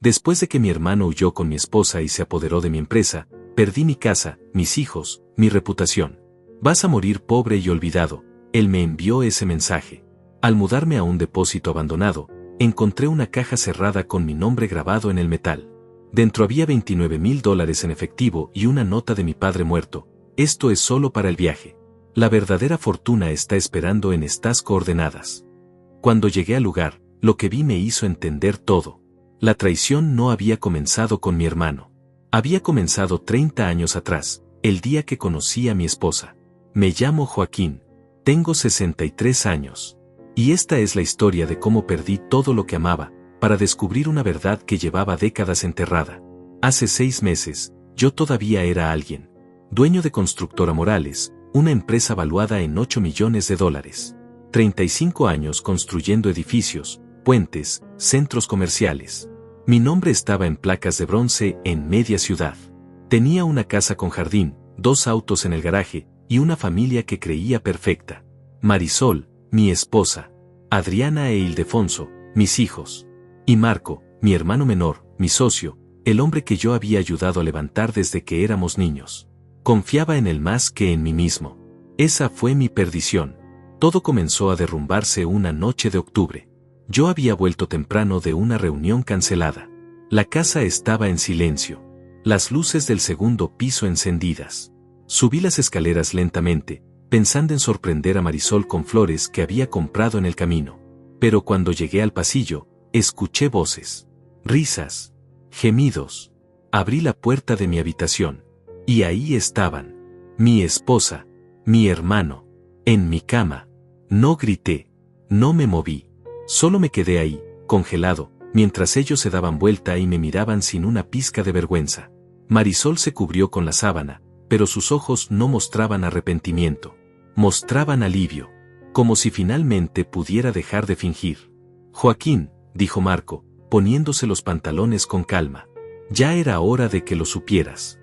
Después de que mi hermano huyó con mi esposa y se apoderó de mi empresa, perdí mi casa, mis hijos, mi reputación. Vas a morir pobre y olvidado. Él me envió ese mensaje. Al mudarme a un depósito abandonado, encontré una caja cerrada con mi nombre grabado en el metal. Dentro había $29,000 en efectivo y una nota de mi padre muerto. Esto es solo para el viaje. La verdadera fortuna está esperando en estas coordenadas. Cuando llegué al lugar, lo que vi me hizo entender todo. La traición no había comenzado con mi hermano. Había comenzado 30 años atrás, el día que conocí a mi esposa. Me llamo Joaquín. Tengo 63 años. Y esta es la historia de cómo perdí todo lo que amaba, para descubrir una verdad que llevaba décadas enterrada. Hace 6 meses, yo todavía era alguien. Dueño de Constructora Morales, una empresa valuada en $8 millones. 35 años construyendo edificios, puentes, centros comerciales. Mi nombre estaba en placas de bronce en media ciudad. Tenía una casa con jardín, 2 autos en el garaje, y una familia que creía perfecta. Marisol, mi esposa. Adriana e Ildefonso, mis hijos. Y Marco, mi hermano menor, mi socio, el hombre que yo había ayudado a levantar desde que éramos niños. Confiaba en él más que en mí mismo. Esa fue mi perdición. Todo comenzó a derrumbarse una noche de octubre. Yo había vuelto temprano de una reunión cancelada. La casa estaba en silencio. Las luces del segundo piso encendidas. Subí las escaleras lentamente, pensando en sorprender a Marisol con flores que había comprado en el camino. Pero cuando llegué al pasillo, escuché voces, risas, gemidos. Abrí la puerta de mi habitación. Y ahí estaban. Mi esposa, mi hermano, en mi cama. No grité, no me moví. Solo me quedé ahí, congelado, mientras ellos se daban vuelta y me miraban sin una pizca de vergüenza. Marisol se cubrió con la sábana, pero sus ojos no mostraban arrepentimiento. Mostraban alivio, como si finalmente pudiera dejar de fingir. Joaquín, dijo Marco, poniéndose los pantalones con calma. Ya era hora de que lo supieras.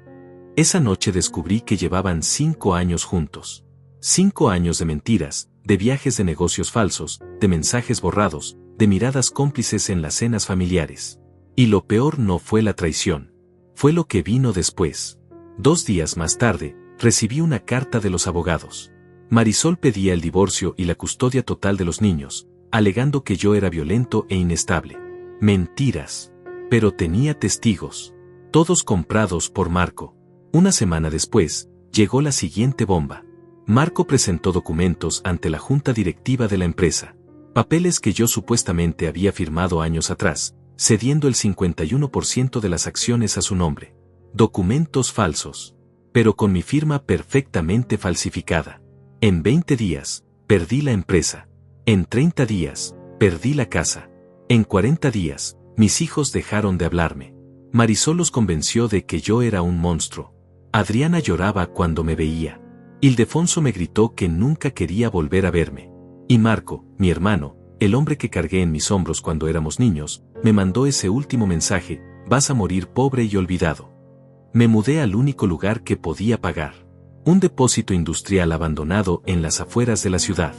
Esa noche descubrí que llevaban 5 años juntos. 5 años de mentiras, de viajes de negocios falsos, de mensajes borrados, de miradas cómplices en las cenas familiares. Y lo peor no fue la traición. Fue lo que vino después. 2 días más tarde, recibí una carta de los abogados. Marisol pedía el divorcio y la custodia total de los niños, alegando que yo era violento e inestable. Mentiras. Pero tenía testigos. Todos comprados por Marco. Una semana después, llegó la siguiente bomba. Marco presentó documentos ante la junta directiva de la empresa. Papeles que yo supuestamente había firmado años atrás, cediendo el 51% de las acciones a su nombre. Documentos falsos. Pero con mi firma perfectamente falsificada. En 20 días, perdí la empresa. En 30 días, perdí la casa. En 40 días, mis hijos dejaron de hablarme. Marisol los convenció de que yo era un monstruo. Adriana lloraba cuando me veía. Ildefonso me gritó que nunca quería volver a verme. Y Marco, mi hermano, el hombre que cargué en mis hombros cuando éramos niños, me mandó ese último mensaje: vas a morir pobre y olvidado. Me mudé al único lugar que podía pagar. Un depósito industrial abandonado en las afueras de la ciudad.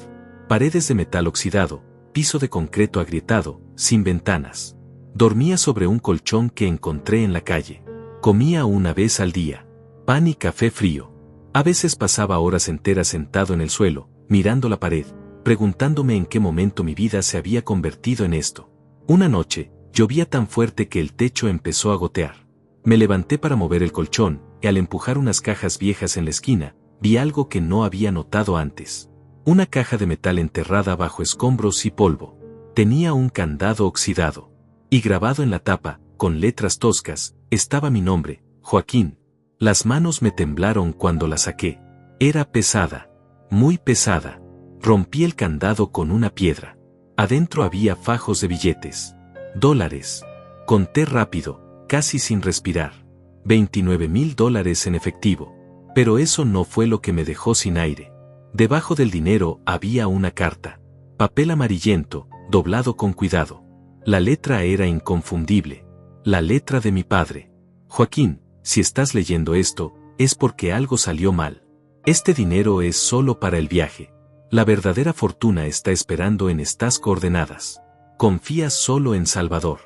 Paredes de metal oxidado, piso de concreto agrietado, sin ventanas. Dormía sobre un colchón que encontré en la calle. Comía una vez al día. Pan y café frío. A veces pasaba horas enteras sentado en el suelo, mirando la pared, preguntándome en qué momento mi vida se había convertido en esto. Una noche, llovía tan fuerte que el techo empezó a gotear. Me levanté para mover el colchón, y al empujar unas cajas viejas en la esquina, vi algo que no había notado antes. Una caja de metal enterrada bajo escombros y polvo. Tenía un candado oxidado. Y grabado en la tapa, con letras toscas, estaba mi nombre, Joaquín. Las manos me temblaron cuando la saqué. Era pesada. Muy pesada. Rompí el candado con una piedra. Adentro había fajos de billetes. $. Conté rápido, casi sin respirar. $29,000 en efectivo. Pero eso no fue lo que me dejó sin aire. Debajo del dinero había una carta. Papel amarillento, doblado con cuidado. La letra era inconfundible. La letra de mi padre. Joaquín, si estás leyendo esto, es porque algo salió mal. Este dinero es solo para el viaje. La verdadera fortuna está esperando en estas coordenadas. Confía solo en Salvador.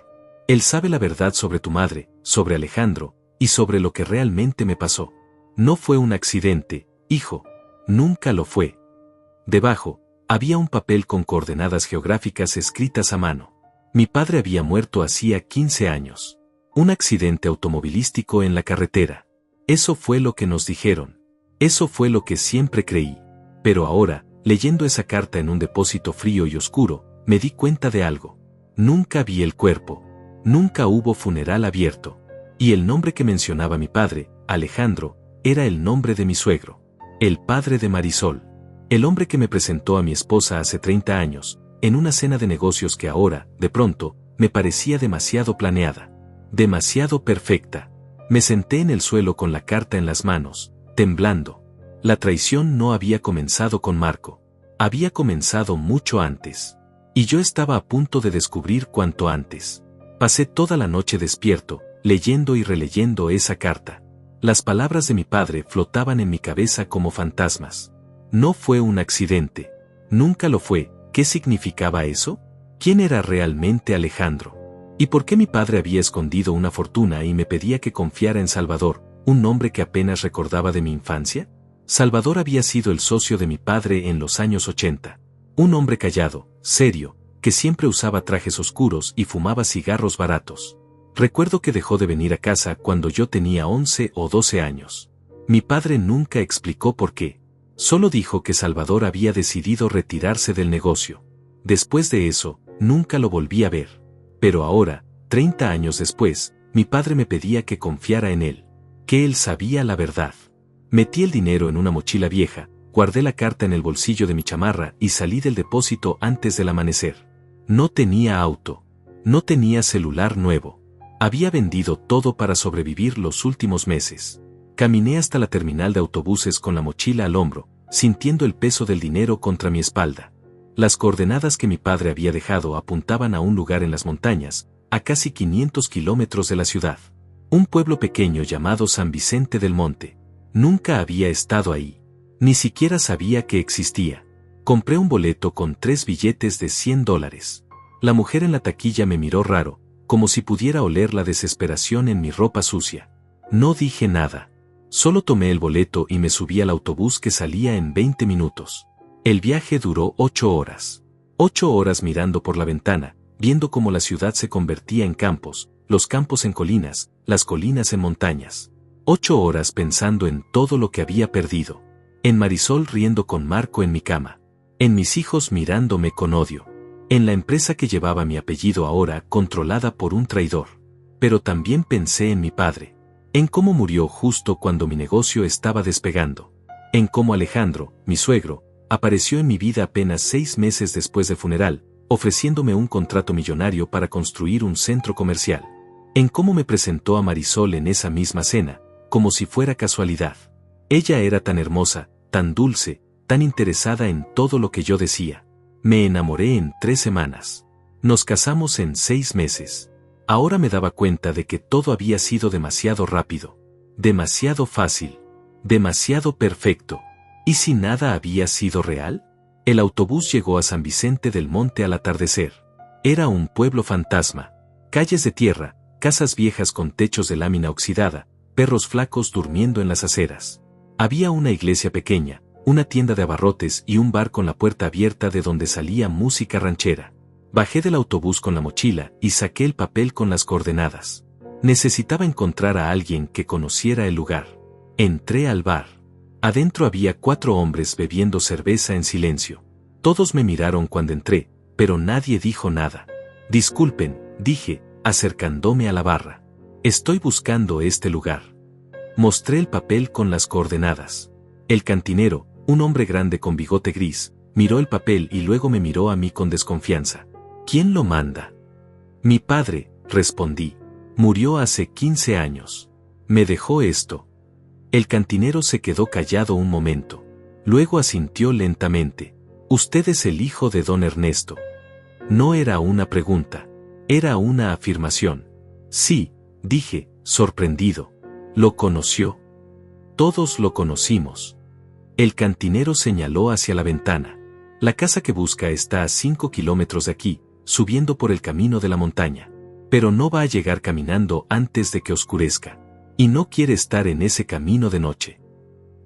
Él sabe la verdad sobre tu madre, sobre Alejandro, y sobre lo que realmente me pasó. No fue un accidente, hijo. Nunca lo fue. Debajo, había un papel con coordenadas geográficas escritas a mano. Mi padre había muerto hacía 15 años. Un accidente automovilístico en la carretera. Eso fue lo que nos dijeron. Eso fue lo que siempre creí. Pero ahora, leyendo esa carta en un depósito frío y oscuro, me di cuenta de algo. Nunca vi el cuerpo. Nunca hubo funeral abierto. Y el nombre que mencionaba mi padre, Alejandro, era el nombre de mi suegro. El padre de Marisol. El hombre que me presentó a mi esposa hace 30 años, en una cena de negocios que ahora, de pronto, me parecía demasiado planeada. Demasiado perfecta. Me senté en el suelo con la carta en las manos, temblando. La traición no había comenzado con Marco. Había comenzado mucho antes. Y yo estaba a punto de descubrir cuanto antes. Pasé toda la noche despierto, leyendo y releyendo esa carta. Las palabras de mi padre flotaban en mi cabeza como fantasmas. No fue un accidente. Nunca lo fue. ¿Qué significaba eso? ¿Quién era realmente Alejandro? ¿Y por qué mi padre había escondido una fortuna y me pedía que confiara en Salvador, un nombre que apenas recordaba de mi infancia? Salvador había sido el socio de mi padre en los años 80. Un hombre callado, serio, que siempre usaba trajes oscuros y fumaba cigarros baratos. Recuerdo que dejó de venir a casa cuando yo tenía 11 o 12 años. Mi padre nunca explicó por qué. Solo dijo que Salvador había decidido retirarse del negocio. Después de eso, nunca lo volví a ver. Pero ahora, 30 años después, mi padre me pedía que confiara en él. Que él sabía la verdad. Metí el dinero en una mochila vieja, guardé la carta en el bolsillo de mi chamarra y salí del depósito antes del amanecer. No tenía auto. No tenía celular nuevo. Había vendido todo para sobrevivir los últimos meses. Caminé hasta la terminal de autobuses con la mochila al hombro, sintiendo el peso del dinero contra mi espalda. Las coordenadas que mi padre había dejado apuntaban a un lugar en las montañas, a casi 500 kilómetros de la ciudad. Un pueblo pequeño llamado San Vicente del Monte. Nunca había estado ahí. Ni siquiera sabía que existía. Compré un boleto con 3 billetes de $100. La mujer en la taquilla me miró raro, como si pudiera oler la desesperación en mi ropa sucia. No dije nada. Solo tomé el boleto y me subí al autobús que salía en 20 minutos. El viaje duró 8 horas. 8 horas mirando por la ventana, viendo cómo la ciudad se convertía en campos, los campos en colinas, las colinas en montañas. 8 horas pensando en todo lo que había perdido. En Marisol riendo con Marco en mi cama. En mis hijos mirándome con odio. En la empresa que llevaba mi apellido ahora controlada por un traidor. Pero también pensé en mi padre. En cómo murió justo cuando mi negocio estaba despegando. En cómo Alejandro, mi suegro, apareció en mi vida apenas 6 meses después del funeral, ofreciéndome un contrato millonario para construir un centro comercial. En cómo me presentó a Marisol en esa misma cena, como si fuera casualidad. Ella era tan hermosa, tan dulce, tan interesada en todo lo que yo decía. Me enamoré en 3 semanas. Nos casamos en 6 meses. Ahora me daba cuenta de que todo había sido demasiado rápido. Demasiado fácil. Demasiado perfecto. ¿Y si nada había sido real? El autobús llegó a San Vicente del Monte al atardecer. Era un pueblo fantasma. Calles de tierra, casas viejas con techos de lámina oxidada, perros flacos durmiendo en las aceras. Había una iglesia pequeña, una tienda de abarrotes y un bar con la puerta abierta de donde salía música ranchera. Bajé del autobús con la mochila y saqué el papel con las coordenadas. Necesitaba encontrar a alguien que conociera el lugar. Entré al bar. Adentro había 4 hombres bebiendo cerveza en silencio. Todos me miraron cuando entré, pero nadie dijo nada. Disculpen, dije, acercándome a la barra. Estoy buscando este lugar. Mostré el papel con las coordenadas. El cantinero, un hombre grande con bigote gris, miró el papel y luego me miró a mí con desconfianza. ¿Quién lo manda? Mi padre, respondí. Murió hace 15 años. Me dejó esto. El cantinero se quedó callado un momento. Luego asintió lentamente. Usted es el hijo de don Ernesto. No era una pregunta. Era una afirmación. Sí, dije, sorprendido. ¿Lo conoció? Todos lo conocimos. El cantinero señaló hacia la ventana. La casa que busca está a 5 kilómetros de aquí, subiendo por el camino de la montaña. pero no va a llegar caminando antes de que oscurezca. Y no quiere estar en ese camino de noche.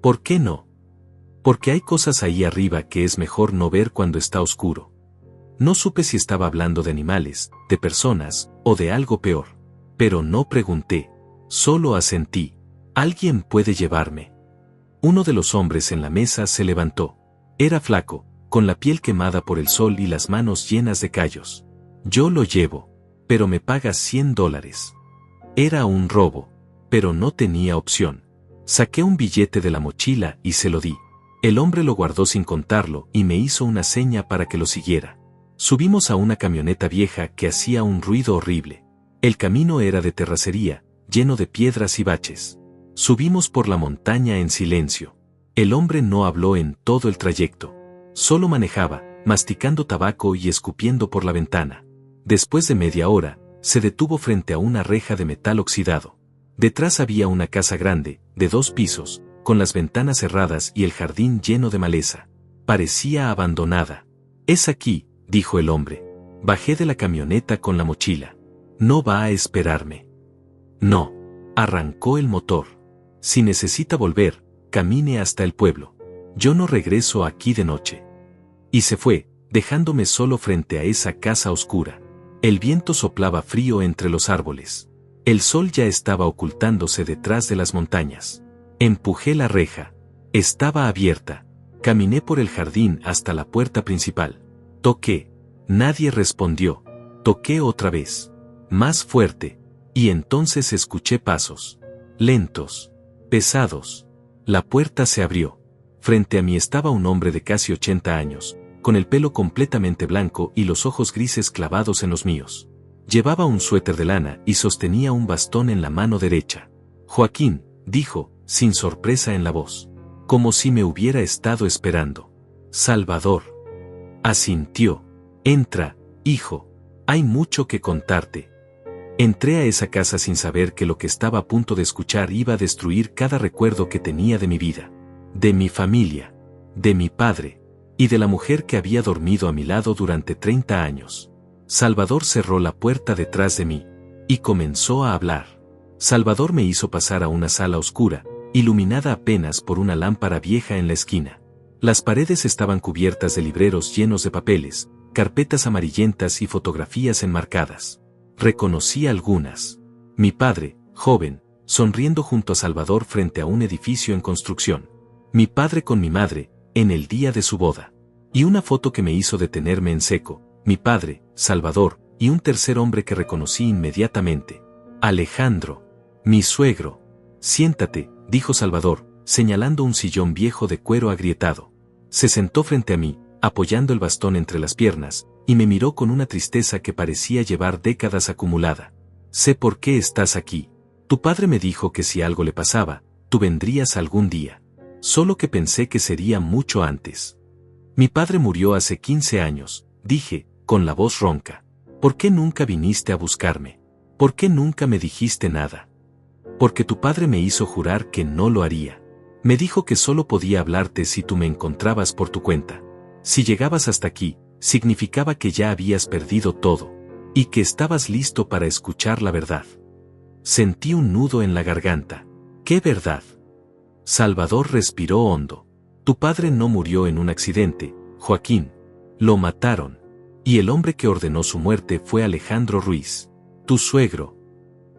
¿Por qué no? Porque hay cosas ahí arriba que es mejor no ver cuando está oscuro. No supe si estaba hablando de animales, de personas, o de algo peor. Pero no pregunté, solo asentí. ¿Alguien puede llevarme? Uno de los hombres en la mesa se levantó. Era flaco, con la piel quemada por el sol y las manos llenas de callos. Yo lo llevo, pero me pagas $100. Era un robo, pero no tenía opción. Saqué un billete de la mochila y se lo di. El hombre lo guardó sin contarlo y me hizo una seña para que lo siguiera. Subimos a una camioneta vieja que hacía un ruido horrible. El camino era de terracería, lleno de piedras y baches. Subimos por la montaña en silencio. El hombre no habló en todo el trayecto. Solo manejaba, masticando tabaco y escupiendo por la ventana. Después de media hora, se detuvo frente a una reja de metal oxidado. Detrás había una casa grande, de 2 pisos, con las ventanas cerradas y el jardín lleno de maleza. Parecía abandonada. «Es aquí», dijo el hombre. Bajé de la camioneta con la mochila. «No va a esperarme». «No». Arrancó el motor. «Si necesita volver, camine hasta el pueblo. Yo no regreso aquí de noche». Y se fue, dejándome solo frente a esa casa oscura. El viento soplaba frío entre los árboles. El sol ya estaba ocultándose detrás de las montañas. Empujé la reja. Estaba abierta. Caminé por el jardín hasta la puerta principal. Toqué. Nadie respondió. Toqué otra vez. Más fuerte. Y entonces escuché pasos. Lentos. Pesados. La puerta se abrió. Frente a mí estaba un hombre de casi 80 años, con el pelo completamente blanco y los ojos grises clavados en los míos. Llevaba un suéter de lana y sostenía un bastón en la mano derecha. «Joaquín», dijo, sin sorpresa en la voz. Como si me hubiera estado esperando. «Salvador». Asintió. «Entra, hijo. Hay mucho que contarte». Entré a esa casa sin saber que lo que estaba a punto de escuchar iba a destruir cada recuerdo que tenía de mi vida. De mi familia. De mi padre. Y de la mujer que había dormido a mi lado durante 30 años. Salvador cerró la puerta detrás de mí. Y comenzó a hablar. Salvador me hizo pasar a una sala oscura, iluminada apenas por una lámpara vieja en la esquina. Las paredes estaban cubiertas de libreros llenos de papeles, carpetas amarillentas y fotografías enmarcadas. Reconocí algunas. Mi padre, joven, sonriendo junto a Salvador frente a un edificio en construcción. Mi padre con mi madre, en el día de su boda. Y una foto que me hizo detenerme en seco. Mi padre, Salvador, y un tercer hombre que reconocí inmediatamente. Alejandro. Mi suegro. «Siéntate», dijo Salvador, señalando un sillón viejo de cuero agrietado. Se sentó frente a mí, apoyando el bastón entre las piernas, y me miró con una tristeza que parecía llevar décadas acumulada. «Sé por qué estás aquí. Tu padre me dijo que si algo le pasaba, tú vendrías algún día. Solo que pensé que sería mucho antes». «Mi padre murió hace 15 años», dije, con la voz ronca. «¿Por qué nunca viniste a buscarme? ¿Por qué nunca me dijiste nada?» «Porque tu padre me hizo jurar que no lo haría. Me dijo que solo podía hablarte si tú me encontrabas por tu cuenta. Si llegabas hasta aquí, significaba que ya habías perdido todo, y que estabas listo para escuchar la verdad». Sentí un nudo en la garganta. «¿Qué verdad?» Salvador respiró hondo. «Tu padre no murió en un accidente, Joaquín. Lo mataron. Y el hombre que ordenó su muerte fue Alejandro Ruiz. Tu suegro».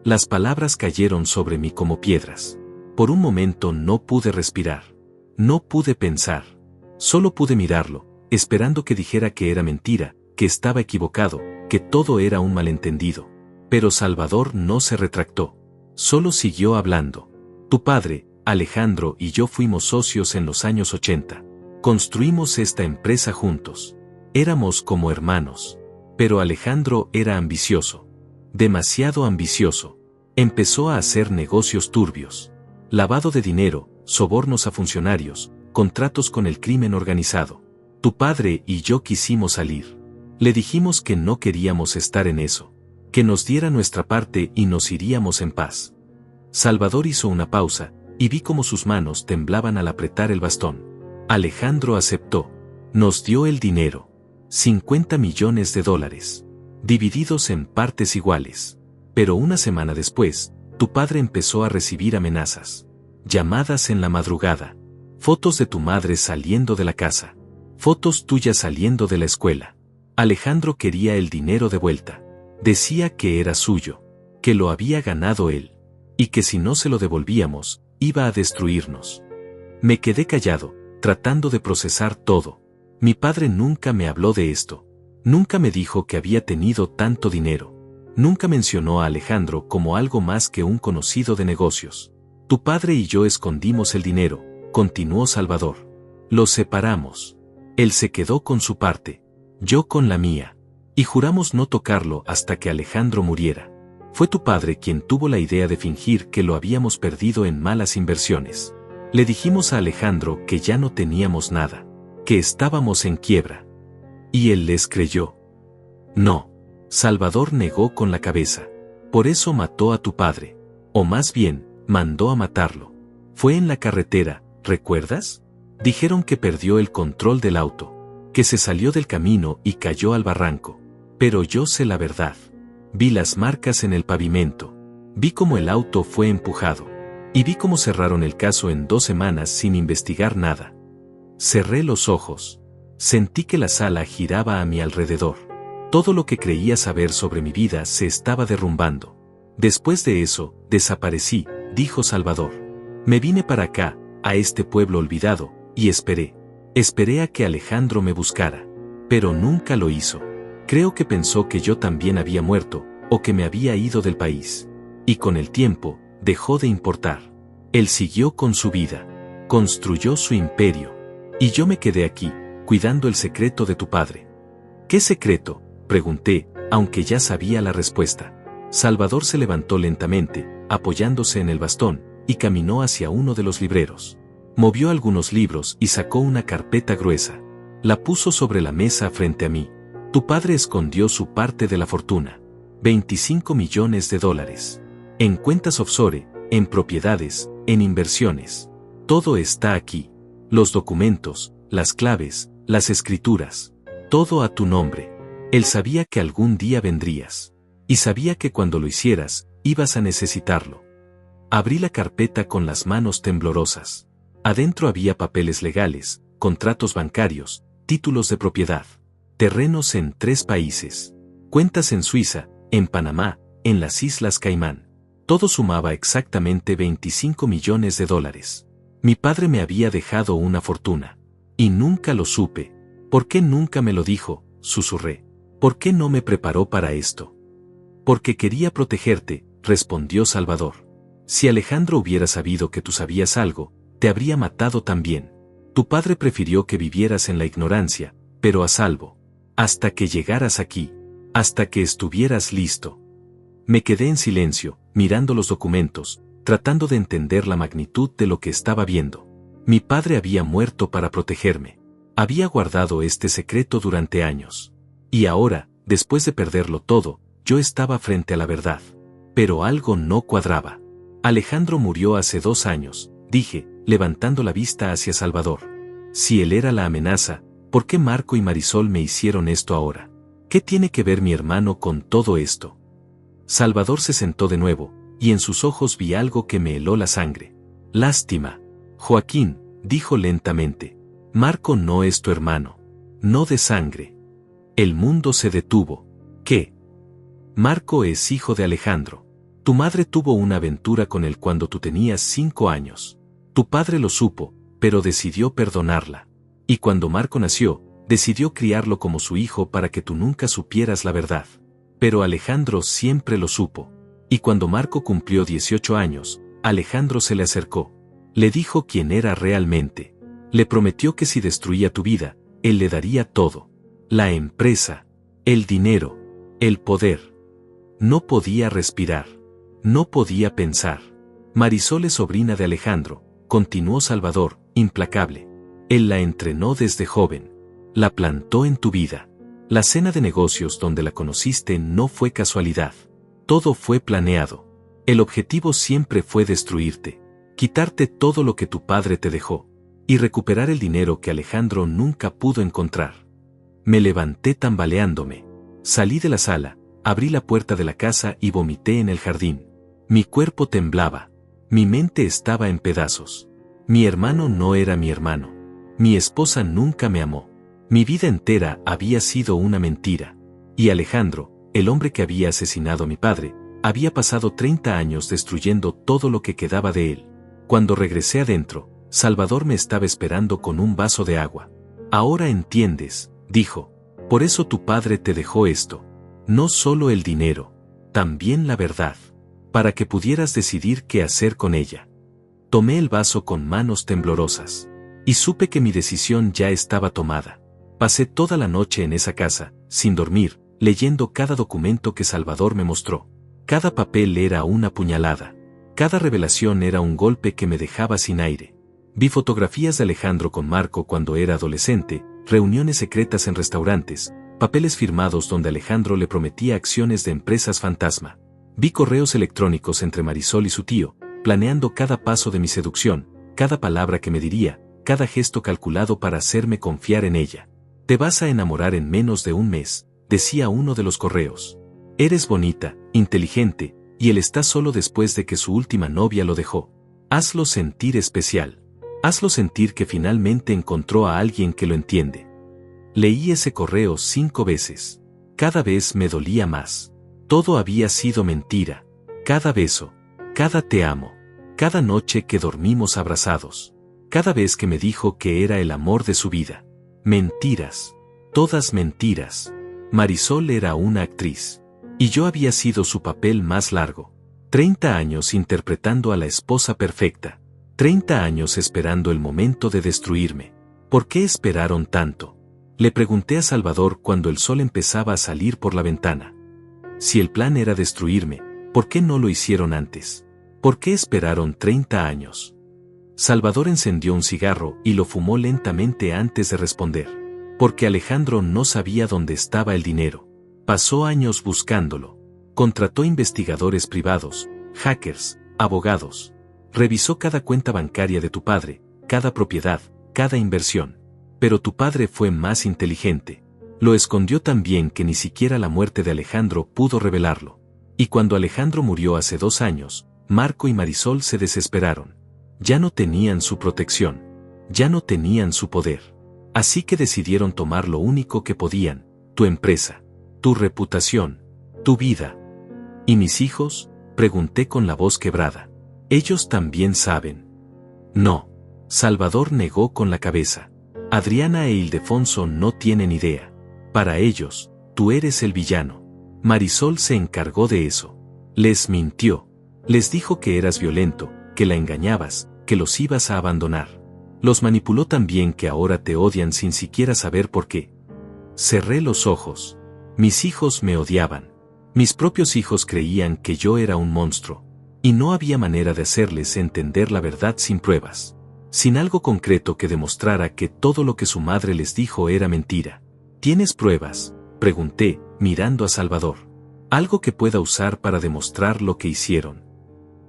Las palabras cayeron sobre mí como piedras. Por un momento no pude respirar. No pude pensar. Solo pude mirarlo, esperando que dijera que era mentira, que estaba equivocado, que todo era un malentendido. Pero Salvador no se retractó. Solo siguió hablando. «Tu padre, Alejandro y yo fuimos socios en los años 80. Construimos esta empresa juntos. Éramos como hermanos. Pero Alejandro era ambicioso. Demasiado ambicioso. Empezó a hacer negocios turbios. Lavado de dinero, sobornos a funcionarios, contratos con el crimen organizado. Tu padre y yo quisimos salir. Le dijimos que no queríamos estar en eso. Que nos diera nuestra parte y nos iríamos en paz». Salvador hizo una pausa, y vi cómo sus manos temblaban al apretar el bastón. Alejandro aceptó. Nos dio el dinero. $50 millones. divididos en partes iguales. Pero una semana después, tu padre empezó a recibir amenazas. Llamadas en la madrugada. Fotos de tu madre saliendo de la casa. Fotos tuyas saliendo de la escuela. Alejandro quería el dinero de vuelta. Decía que era suyo, que lo había ganado él, y que si no se lo devolvíamos, iba a destruirnos. Me quedé callado, tratando de procesar todo. Mi padre nunca me habló de esto. Nunca me dijo que había tenido tanto dinero. Nunca mencionó a Alejandro como algo más que un conocido de negocios. Tu padre y yo escondimos el dinero, continuó Salvador. Los separamos. Él se quedó con su parte, yo con la mía. Y juramos no tocarlo hasta que Alejandro muriera. Fue tu padre quien tuvo la idea de fingir que lo habíamos perdido en malas inversiones. Le dijimos a Alejandro que ya no teníamos nada, que estábamos en quiebra. Y él les creyó. No. Salvador negó con la cabeza. Por eso mató a tu padre. O más bien, mandó a matarlo. Fue en la carretera, ¿recuerdas? Dijeron que perdió el control del auto, que se salió del camino y cayó al barranco. Pero yo sé la verdad. Vi las marcas en el pavimento. Vi cómo el auto fue empujado. Y vi cómo cerraron el caso en 2 semanas sin investigar nada. Cerré los ojos. Sentí que la sala giraba a mi alrededor. Todo lo que creía saber sobre mi vida se estaba derrumbando. Después de eso, desaparecí, dijo Salvador. Me vine para acá, a este pueblo olvidado, y esperé. Esperé a que Alejandro me buscara. Pero nunca lo hizo. Creo que pensó que yo también había muerto, o que me había ido del país. Y con el tiempo, dejó de importar. Él siguió con su vida. Construyó su imperio. Y yo me quedé aquí, cuidando el secreto de tu padre. ¿Qué secreto?, pregunté, aunque ya sabía la respuesta. Salvador se levantó lentamente, apoyándose en el bastón, y caminó hacia uno de los libreros. Movió algunos libros y sacó una carpeta gruesa. La puso sobre la mesa frente a mí. Tu padre escondió su parte de la fortuna. $25 millones. En cuentas offshore, en propiedades, en inversiones. Todo está aquí. Los documentos, las claves, las escrituras. Todo a tu nombre. Él sabía que algún día vendrías. Y sabía que cuando lo hicieras, ibas a necesitarlo. Abrí la carpeta con las manos temblorosas. Adentro había papeles legales, contratos bancarios, títulos de propiedad, terrenos en 3 países, cuentas en Suiza, en Panamá, en las Islas Caimán. Todo sumaba exactamente $25 millones. Mi padre me había dejado una fortuna. Y nunca lo supe. ¿Por qué nunca me lo dijo?, susurré. ¿Por qué no me preparó para esto? Porque quería protegerte, respondió Salvador. Si Alejandro hubiera sabido que tú sabías algo, te habría matado también. Tu padre prefirió que vivieras en la ignorancia, pero a salvo. Hasta que llegaras aquí. Hasta que estuvieras listo. Me quedé en silencio, mirando los documentos, tratando de entender la magnitud de lo que estaba viendo. Mi padre había muerto para protegerme. Había guardado este secreto durante años. Y ahora, después de perderlo todo, yo estaba frente a la verdad. Pero algo no cuadraba. Alejandro murió hace 2 años, dije, levantando la vista hacia Salvador. Si él era la amenaza, ¿por qué Marco y Marisol me hicieron esto ahora? ¿Qué tiene que ver mi hermano con todo esto? Salvador se sentó de nuevo, y en sus ojos vi algo que me heló la sangre. Lástima. Joaquín, dijo lentamente. Marco no es tu hermano. No de sangre. El mundo se detuvo. ¿Qué? Marco es hijo de Alejandro. Tu madre tuvo una aventura con él cuando tú tenías 5 años. Tu padre lo supo, pero decidió perdonarla. Y cuando Marco nació, decidió criarlo como su hijo para que tú nunca supieras la verdad. Pero Alejandro siempre lo supo. Y cuando Marco cumplió 18 años, Alejandro se le acercó. Le dijo quién era realmente. Le prometió que si destruía tu vida, él le daría todo. La empresa, el dinero, el poder. No podía respirar. No podía pensar. Marisol es sobrina de Alejandro, continuó Salvador, implacable. Él la entrenó desde joven. La plantó en tu vida. La cena de negocios donde la conociste no fue casualidad. Todo fue planeado. El objetivo siempre fue destruirte. Quitarte todo lo que tu padre te dejó. Y recuperar el dinero que Alejandro nunca pudo encontrar. Me levanté tambaleándome. Salí de la sala, abrí la puerta de la casa y vomité en el jardín. Mi cuerpo temblaba. Mi mente estaba en pedazos. Mi hermano no era mi hermano. Mi esposa nunca me amó. Mi vida entera había sido una mentira. Y Alejandro, el hombre que había asesinado a mi padre, había pasado 30 años destruyendo todo lo que quedaba de él. Cuando regresé adentro, Salvador me estaba esperando con un vaso de agua. Ahora entiendes, dijo. Por eso tu padre te dejó esto. No solo el dinero, también la verdad. Para que pudieras decidir qué hacer con ella. Tomé el vaso con manos temblorosas. Y supe que mi decisión ya estaba tomada. Pasé toda la noche en esa casa, sin dormir, leyendo cada documento que Salvador me mostró. Cada papel era una puñalada. Cada revelación era un golpe que me dejaba sin aire. Vi fotografías de Alejandro con Marco cuando era adolescente, reuniones secretas en restaurantes, papeles firmados donde Alejandro le prometía acciones de empresas fantasma. Vi correos electrónicos entre Marisol y su tío, planeando cada paso de mi seducción, cada palabra que me diría, cada gesto calculado para hacerme confiar en ella. Te vas a enamorar en menos de un mes, decía uno de los correos. Eres bonita, inteligente, y él está solo después de que su última novia lo dejó. Hazlo sentir especial. Hazlo sentir que finalmente encontró a alguien que lo entiende. Leí ese correo 5 veces. Cada vez me dolía más. Todo había sido mentira. Cada beso, cada te amo, cada noche que dormimos abrazados, cada vez que me dijo que era el amor de su vida. Mentiras. Todas mentiras. Marisol era una actriz. Y yo había sido su papel más largo. 30 años interpretando a la esposa perfecta. 30 años esperando el momento de destruirme. ¿Por qué esperaron tanto? Le pregunté a Salvador cuando el sol empezaba a salir por la ventana. Si el plan era destruirme, ¿por qué no lo hicieron antes? ¿Por qué esperaron 30 años? Salvador encendió un cigarro y lo fumó lentamente antes de responder. Porque Alejandro no sabía dónde estaba el dinero. Pasó años buscándolo. Contrató investigadores privados, hackers, abogados. Revisó cada cuenta bancaria de tu padre, cada propiedad, cada inversión. Pero tu padre fue más inteligente. Lo escondió tan bien que ni siquiera la muerte de Alejandro pudo revelarlo. Y cuando Alejandro murió hace 2 años, Marco y Marisol se desesperaron. Ya no tenían su protección. Ya no tenían su poder. Así que decidieron tomar lo único que podían, tu empresa, tu reputación, tu vida. ¿Y mis hijos?, pregunté con la voz quebrada. Ellos también saben. No. Salvador negó con la cabeza. Adriana e Ildefonso no tienen idea. Para ellos, tú eres el villano. Marisol se encargó de eso. Les mintió. Les dijo que eras violento, que la engañabas, que los ibas a abandonar. Los manipuló tan bien que ahora te odian sin siquiera saber por qué. Cerré los ojos. Mis hijos me odiaban. Mis propios hijos creían que yo era un monstruo. Y no había manera de hacerles entender la verdad sin pruebas. Sin algo concreto que demostrara que todo lo que su madre les dijo era mentira. ¿Tienes pruebas?, pregunté, mirando a Salvador. Algo que pueda usar para demostrar lo que hicieron.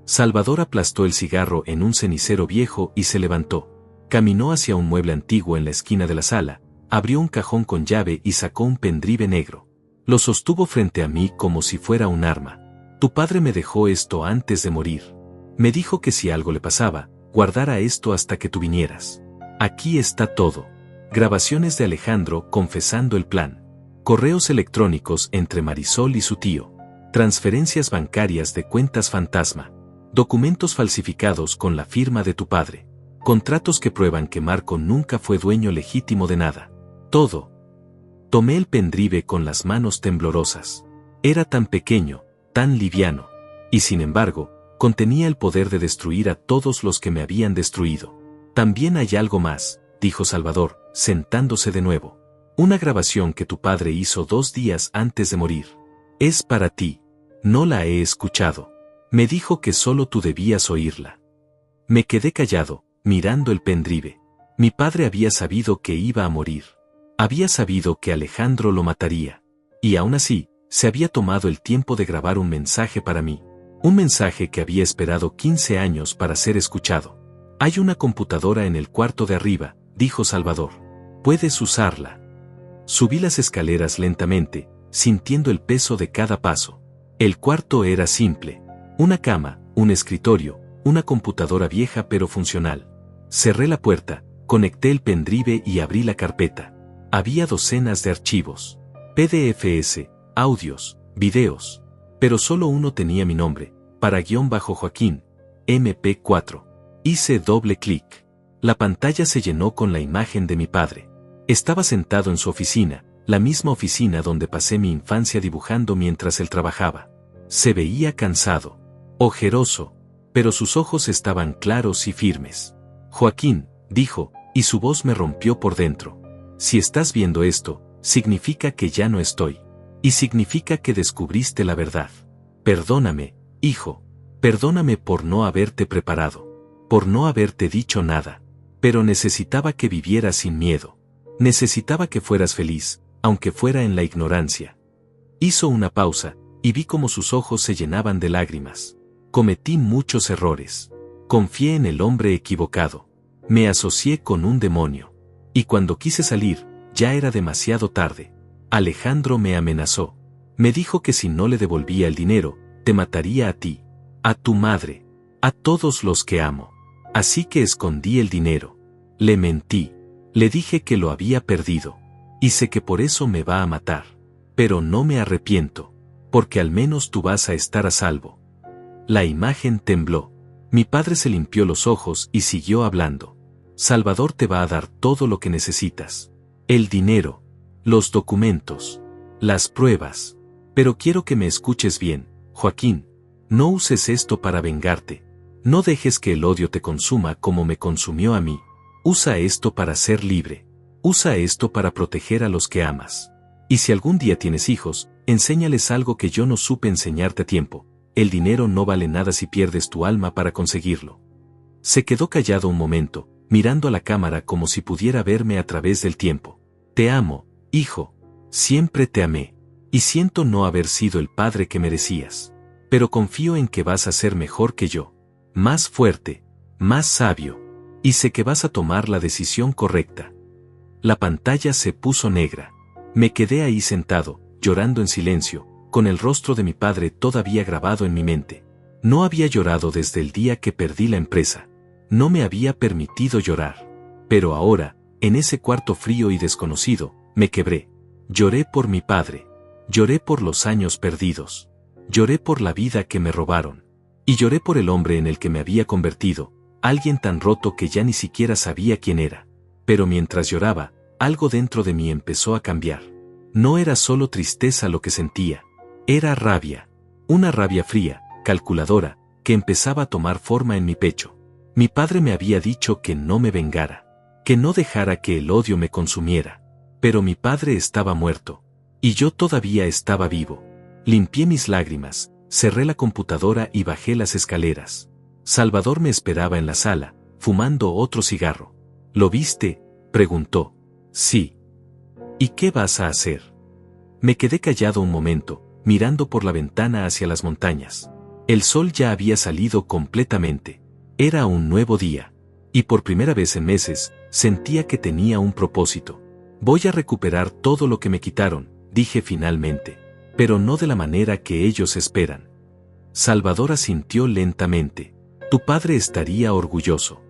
Salvador aplastó el cigarro en un cenicero viejo y se levantó. Caminó hacia un mueble antiguo en la esquina de la sala, abrió un cajón con llave y sacó un pendrive negro. Lo sostuvo frente a mí como si fuera un arma. Tu padre me dejó esto antes de morir. Me dijo que si algo le pasaba, guardara esto hasta que tú vinieras. Aquí está todo. Grabaciones de Alejandro confesando el plan. Correos electrónicos entre Marisol y su tío. Transferencias bancarias de cuentas fantasma. Documentos falsificados con la firma de tu padre. Contratos que prueban que Marco nunca fue dueño legítimo de nada. Todo. Tomé el pendrive con las manos temblorosas. Era tan pequeño, tan liviano. Y sin embargo, contenía el poder de destruir a todos los que me habían destruido. También hay algo más, dijo Salvador, sentándose de nuevo. Una grabación que tu padre hizo 2 días antes de morir. Es para ti. No la he escuchado. Me dijo que solo tú debías oírla. Me quedé callado, mirando el pendrive. Mi padre había sabido que iba a morir. Había sabido que Alejandro lo mataría. Y aún así, se había tomado el tiempo de grabar un mensaje para mí. Un mensaje que había esperado 15 años para ser escuchado. Hay una computadora en el cuarto de arriba, dijo Salvador. Puedes usarla. Subí las escaleras lentamente, sintiendo el peso de cada paso. El cuarto era simple. Una cama, un escritorio, una computadora vieja pero funcional. Cerré la puerta, conecté el pendrive y abrí la carpeta. Había docenas de archivos. PDFs, audios, videos. Pero solo uno tenía mi nombre, para _Joaquín, MP4. Hice doble clic. La pantalla se llenó con la imagen de mi padre. Estaba sentado en su oficina, la misma oficina donde pasé mi infancia dibujando mientras él trabajaba. Se veía cansado, ojeroso, pero sus ojos estaban claros y firmes. Joaquín, dijo, y su voz me rompió por dentro. Si estás viendo esto, significa que ya no estoy. Y significa que descubriste la verdad. Perdóname, hijo. Perdóname por no haberte preparado. Por no haberte dicho nada. Pero necesitaba que vivieras sin miedo. Necesitaba que fueras feliz, aunque fuera en la ignorancia. Hizo una pausa, y vi cómo sus ojos se llenaban de lágrimas. Cometí muchos errores. Confié en el hombre equivocado. Me asocié con un demonio. Y cuando quise salir, ya era demasiado tarde. Alejandro me amenazó. Me dijo que si no le devolvía el dinero, te mataría a ti, a tu madre, a todos los que amo. Así que escondí el dinero. Le mentí. Le dije que lo había perdido. Y sé que por eso me va a matar. Pero no me arrepiento. Porque al menos tú vas a estar a salvo. La imagen tembló. Mi padre se limpió los ojos y siguió hablando. Salvador te va a dar todo lo que necesitas. El dinero, los documentos, las pruebas. Pero quiero que me escuches bien, Joaquín. No uses esto para vengarte. No dejes que el odio te consuma como me consumió a mí. Usa esto para ser libre. Usa esto para proteger a los que amas. Y si algún día tienes hijos, enséñales algo que yo no supe enseñarte a tiempo. El dinero no vale nada si pierdes tu alma para conseguirlo. Se quedó callado un momento, mirando a la cámara como si pudiera verme a través del tiempo. Te amo, hijo. Siempre te amé. Y siento no haber sido el padre que merecías. Pero confío en que vas a ser mejor que yo. Más fuerte, más sabio. Y sé que vas a tomar la decisión correcta. La pantalla se puso negra. Me quedé ahí sentado, llorando en silencio, con el rostro de mi padre todavía grabado en mi mente. No había llorado desde el día que perdí la empresa. No me había permitido llorar. Pero ahora, en ese cuarto frío y desconocido, me quebré. Lloré por mi padre. Lloré por los años perdidos. Lloré por la vida que me robaron. Y lloré por el hombre en el que me había convertido, alguien tan roto que ya ni siquiera sabía quién era. Pero mientras lloraba, algo dentro de mí empezó a cambiar. No era solo tristeza lo que sentía. Era rabia. Una rabia fría, calculadora, que empezaba a tomar forma en mi pecho. Mi padre me había dicho que no me vengara. Que no dejara que el odio me consumiera. Pero mi padre estaba muerto. Y yo todavía estaba vivo. Limpié mis lágrimas, cerré la computadora y bajé las escaleras. Salvador me esperaba en la sala, fumando otro cigarro. ¿Lo viste?, preguntó. Sí. ¿Y qué vas a hacer? Me quedé callado un momento, mirando por la ventana hacia las montañas. El sol ya había salido completamente. Era un nuevo día. Y por primera vez en meses, sentía que tenía un propósito. Voy a recuperar todo lo que me quitaron, dije finalmente. Pero no de la manera que ellos esperan. Salvador asintió lentamente. Tu padre estaría orgulloso.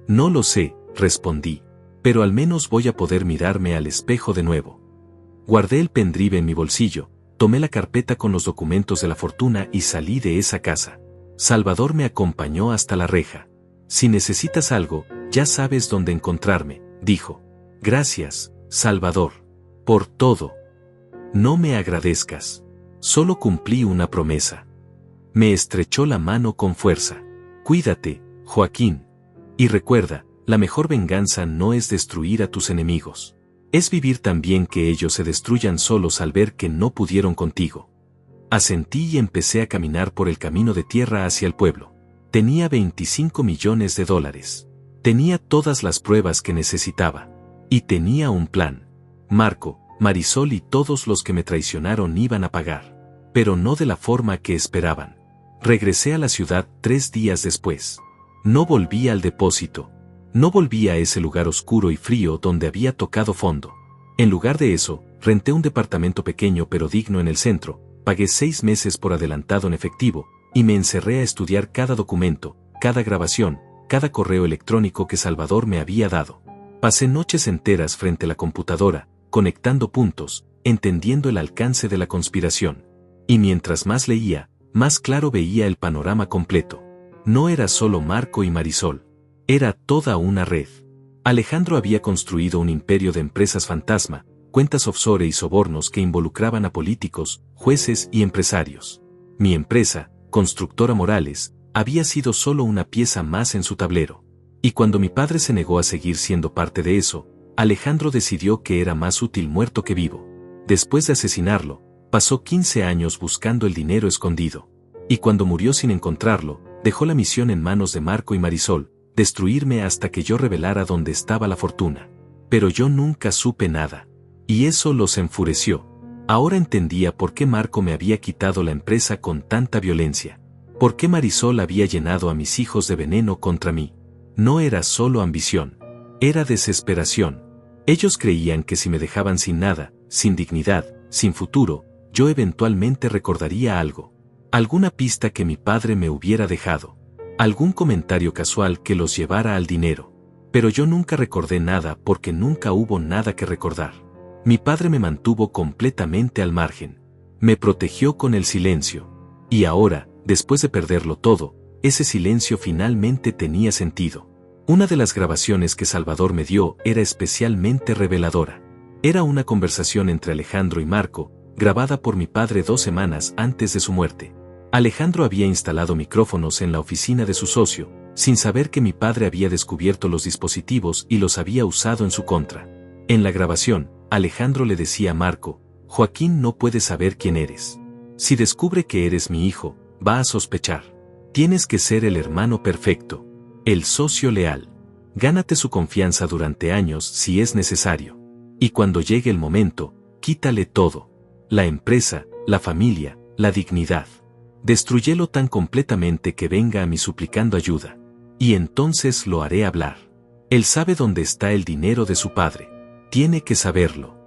No lo sé, respondí. Pero al menos voy a poder mirarme al espejo de nuevo. Guardé el pendrive en mi bolsillo, tomé la carpeta con los documentos de la fortuna y salí de esa casa. Salvador me acompañó hasta la reja. Si necesitas algo, ya sabes dónde encontrarme, dijo. Gracias, Salvador. Por todo. No me agradezcas. Solo cumplí una promesa. Me estrechó la mano con fuerza. Cuídate, Joaquín. Y recuerda, la mejor venganza no es destruir a tus enemigos. Es vivir tan bien que ellos se destruyan solos al ver que no pudieron contigo. Asentí y empecé a caminar por el camino de tierra hacia el pueblo. Tenía $25 millones. Tenía todas las pruebas que necesitaba. Y tenía un plan. Marco, Marisol y todos los que me traicionaron iban a pagar. Pero no de la forma que esperaban. Regresé a la ciudad 3 días después. No volví al depósito. No volví a ese lugar oscuro y frío donde había tocado fondo. En lugar de eso, renté un departamento pequeño pero digno en el centro, pagué 6 meses por adelantado en efectivo, y me encerré a estudiar cada documento, cada grabación, cada correo electrónico que Salvador me había dado. Pasé noches enteras frente a la computadora, conectando puntos, entendiendo el alcance de la conspiración. Y mientras más leía, más claro veía el panorama completo. No era solo Marco y Marisol. Era toda una red. Alejandro había construido un imperio de empresas fantasma, cuentas offshore y sobornos que involucraban a políticos, jueces y empresarios. Mi empresa, Constructora Morales, había sido solo una pieza más en su tablero. Y cuando mi padre se negó a seguir siendo parte de eso, Alejandro decidió que era más útil muerto que vivo. Después de asesinarlo, pasó 15 años buscando el dinero escondido. Y cuando murió sin encontrarlo, dejó la misión en manos de Marco y Marisol, destruirme hasta que yo revelara dónde estaba la fortuna. Pero yo nunca supe nada. Y eso los enfureció. Ahora entendía por qué Marco me había quitado la empresa con tanta violencia. Por qué Marisol había llenado a mis hijos de veneno contra mí. No era solo ambición. Era desesperación. Ellos creían que si me dejaban sin nada, sin dignidad, sin futuro, yo eventualmente recordaría algo. Alguna pista que mi padre me hubiera dejado. Algún comentario casual que los llevara al dinero. Pero yo nunca recordé nada porque nunca hubo nada que recordar. Mi padre me mantuvo completamente al margen. Me protegió con el silencio. Y ahora, después de perderlo todo, ese silencio finalmente tenía sentido. Una de las grabaciones que Salvador me dio era especialmente reveladora. Era una conversación entre Alejandro y Marco, grabada por mi padre 2 semanas antes de su muerte. Alejandro había instalado micrófonos en la oficina de su socio, sin saber que mi padre había descubierto los dispositivos y los había usado en su contra. En la grabación, Alejandro le decía a Marco: Joaquín no puede saber quién eres. Si descubre que eres mi hijo, va a sospechar. Tienes que ser el hermano perfecto, el socio leal. Gánate su confianza durante años si es necesario. Y cuando llegue el momento, quítale todo. La empresa, la familia, la dignidad. Destruyelo tan completamente que venga a mí suplicando ayuda. Y entonces lo haré hablar. Él sabe dónde está el dinero de su padre. Tiene que saberlo.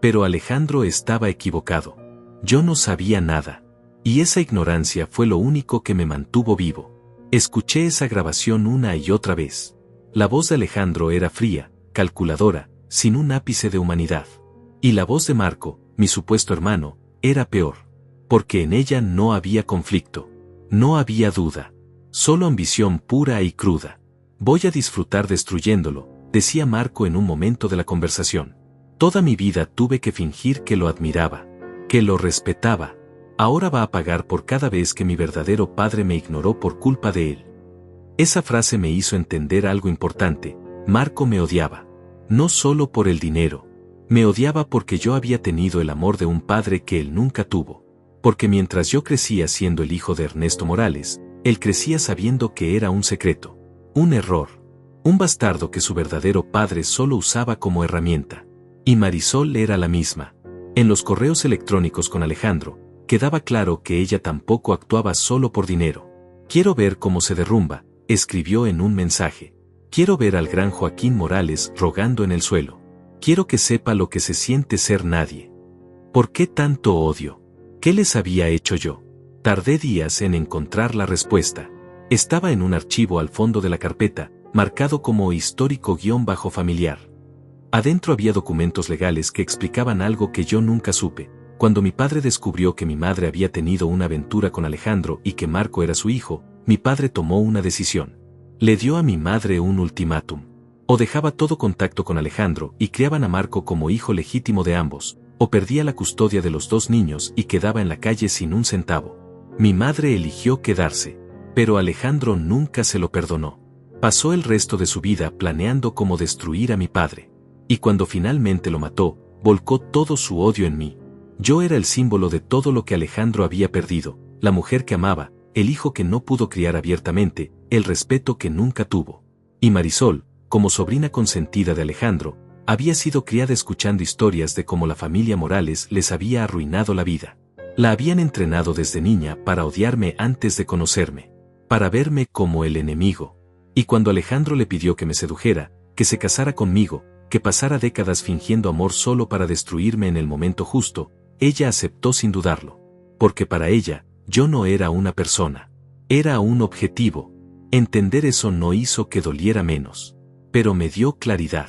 Pero Alejandro estaba equivocado. Yo no sabía nada. Y esa ignorancia fue lo único que me mantuvo vivo. Escuché esa grabación una y otra vez. La voz de Alejandro era fría, calculadora, sin un ápice de humanidad. Y la voz de Marco, mi supuesto hermano, era peor. Porque en ella no había conflicto. No había duda. Solo ambición pura y cruda. Voy a disfrutar destruyéndolo, decía Marco en un momento de la conversación. Toda mi vida tuve que fingir que lo admiraba, que lo respetaba. Ahora va a pagar por cada vez que mi verdadero padre me ignoró por culpa de él. Esa frase me hizo entender algo importante. Marco me odiaba. No solo por el dinero. Me odiaba porque yo había tenido el amor de un padre que él nunca tuvo. Porque mientras yo crecía siendo el hijo de Ernesto Morales, él crecía sabiendo que era un secreto. Un error. Un bastardo que su verdadero padre solo usaba como herramienta. Y Marisol era la misma. En los correos electrónicos con Alejandro, quedaba claro que ella tampoco actuaba solo por dinero. Quiero ver cómo se derrumba, escribió en un mensaje. Quiero ver al gran Joaquín Morales rogando en el suelo. Quiero que sepa lo que se siente ser nadie. ¿Por qué tanto odio? ¿Qué les había hecho yo? Tardé días en encontrar la respuesta. Estaba en un archivo al fondo de la carpeta, marcado como histórico-familiar. Adentro había documentos legales que explicaban algo que yo nunca supe. Cuando mi padre descubrió que mi madre había tenido una aventura con Alejandro y que Marco era su hijo, mi padre tomó una decisión. Le dio a mi madre un ultimátum. O dejaba todo contacto con Alejandro y criaban a Marco como hijo legítimo de ambos, o perdía la custodia de los 2 niños y quedaba en la calle sin un centavo. Mi madre eligió quedarse, pero Alejandro nunca se lo perdonó. Pasó el resto de su vida planeando cómo destruir a mi padre. Y cuando finalmente lo mató, volcó todo su odio en mí. Yo era el símbolo de todo lo que Alejandro había perdido, la mujer que amaba, el hijo que no pudo criar abiertamente, el respeto que nunca tuvo. Y Marisol, como sobrina consentida de Alejandro, había sido criada escuchando historias de cómo la familia Morales les había arruinado la vida. La habían entrenado desde niña para odiarme antes de conocerme, para verme como el enemigo. Y cuando Alejandro le pidió que me sedujera, que se casara conmigo, que pasara décadas fingiendo amor solo para destruirme en el momento justo, ella aceptó sin dudarlo. Porque para ella, yo no era una persona. Era un objetivo. Entender eso no hizo que doliera menos. Pero me dio claridad.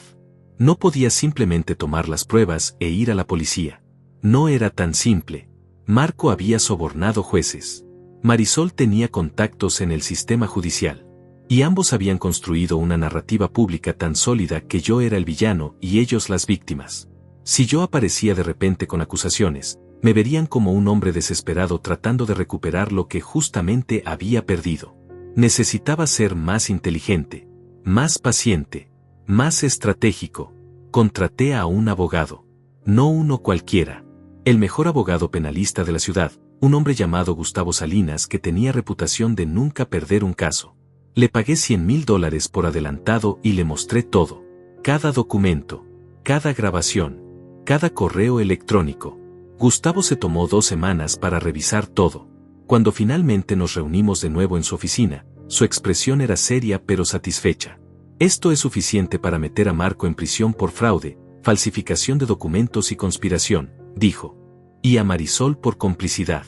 No podía simplemente tomar las pruebas e ir a la policía. No era tan simple. Marco había sobornado jueces. Marisol tenía contactos en el sistema judicial. Y ambos habían construido una narrativa pública tan sólida que yo era el villano y ellos las víctimas. Si yo aparecía de repente con acusaciones, me verían como un hombre desesperado tratando de recuperar lo que justamente había perdido. Necesitaba ser más inteligente, más paciente, más estratégico. Contraté a un abogado. No uno cualquiera. El mejor abogado penalista de la ciudad, un hombre llamado Gustavo Salinas que tenía reputación de nunca perder un caso. Le pagué $100,000 por adelantado y le mostré todo. Cada documento, cada grabación, cada correo electrónico. Gustavo se tomó 2 semanas para revisar todo. Cuando finalmente nos reunimos de nuevo en su oficina, su expresión era seria pero satisfecha. Esto es suficiente para meter a Marco en prisión por fraude, falsificación de documentos y conspiración, dijo. Y a Marisol por complicidad.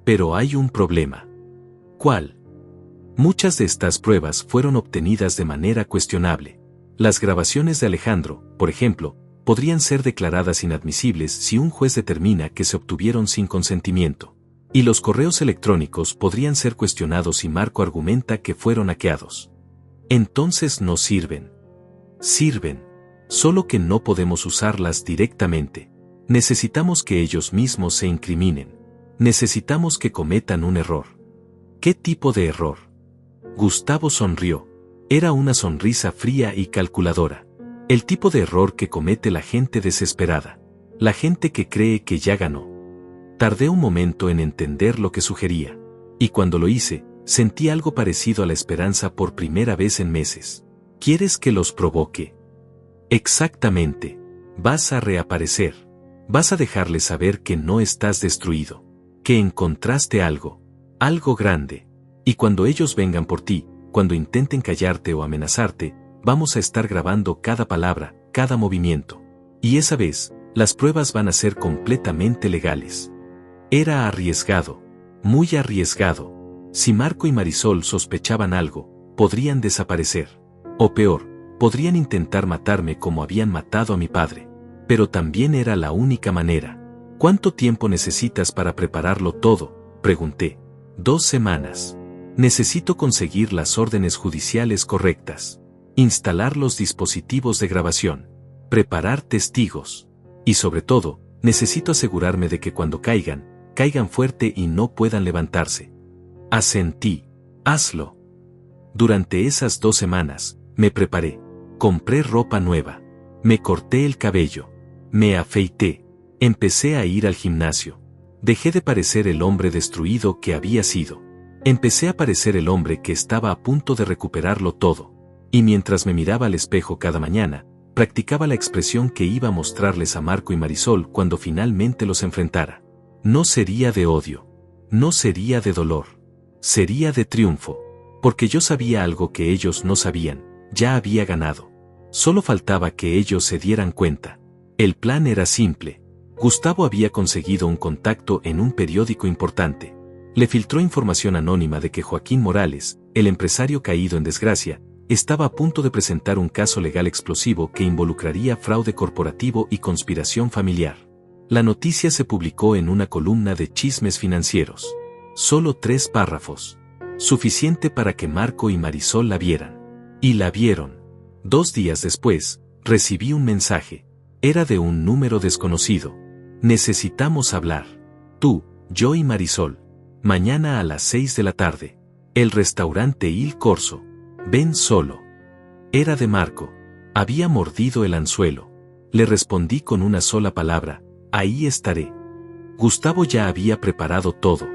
Pero hay un problema. ¿Cuál? Muchas de estas pruebas fueron obtenidas de manera cuestionable. Las grabaciones de Alejandro, por ejemplo, podrían ser declaradas inadmisibles si un juez determina que se obtuvieron sin consentimiento. Y los correos electrónicos podrían ser cuestionados si Marco argumenta que fueron hackeados. Entonces no sirven. Sirven. Solo que no podemos usarlas directamente. Necesitamos que ellos mismos se incriminen. Necesitamos que cometan un error. ¿Qué tipo de error? Gustavo sonrió. Era una sonrisa fría y calculadora. El tipo de error que comete la gente desesperada. La gente que cree que ya ganó. Tardé un momento en entender lo que sugería. Y cuando lo hice, sentí algo parecido a la esperanza por primera vez en meses. ¿Quieres que los provoque? Exactamente. Vas a reaparecer. Vas a dejarles saber que no estás destruido. Que encontraste algo. Algo grande. Y cuando ellos vengan por ti, cuando intenten callarte o amenazarte, vamos a estar grabando cada palabra, cada movimiento. Y esa vez, las pruebas van a ser completamente legales. Era arriesgado. Muy arriesgado. Si Marco y Marisol sospechaban algo, podrían desaparecer. O peor, podrían intentar matarme como habían matado a mi padre. Pero también era la única manera. ¿Cuánto tiempo necesitas para prepararlo todo?, pregunté. 2 semanas. Necesito conseguir las órdenes judiciales correctas. Instalar los dispositivos de grabación. Preparar testigos. Y sobre todo, necesito asegurarme de que cuando caigan fuerte y no puedan levantarse. Asentí. Hazlo. Durante esas 2 semanas, me preparé. Compré ropa nueva. Me corté el cabello. Me afeité. Empecé a ir al gimnasio. Dejé de parecer el hombre destruido que había sido. Empecé a parecer el hombre que estaba a punto de recuperarlo todo. Y mientras me miraba al espejo cada mañana, practicaba la expresión que iba a mostrarles a Marco y Marisol cuando finalmente los enfrentara. No sería de odio. No sería de dolor. Sería de triunfo. Porque yo sabía algo que ellos no sabían. Ya había ganado. Solo faltaba que ellos se dieran cuenta. El plan era simple. Gustavo había conseguido un contacto en un periódico importante. Le filtró información anónima de que Joaquín Morales, el empresario caído en desgracia, estaba a punto de presentar un caso legal explosivo que involucraría fraude corporativo y conspiración familiar. La noticia se publicó en una columna de Chismes Financieros. Solo 3 párrafos. Suficiente para que Marco y Marisol la vieran. Y la vieron. 2 días después, recibí un mensaje. Era de un número desconocido. Necesitamos hablar. Tú, yo y Marisol. Mañana a las 6 de la tarde. El restaurante Il Corso. Ven solo. Era de Marco. Había mordido el anzuelo. Le respondí con una sola palabra. Ahí estaré. Gustavo ya había preparado todo.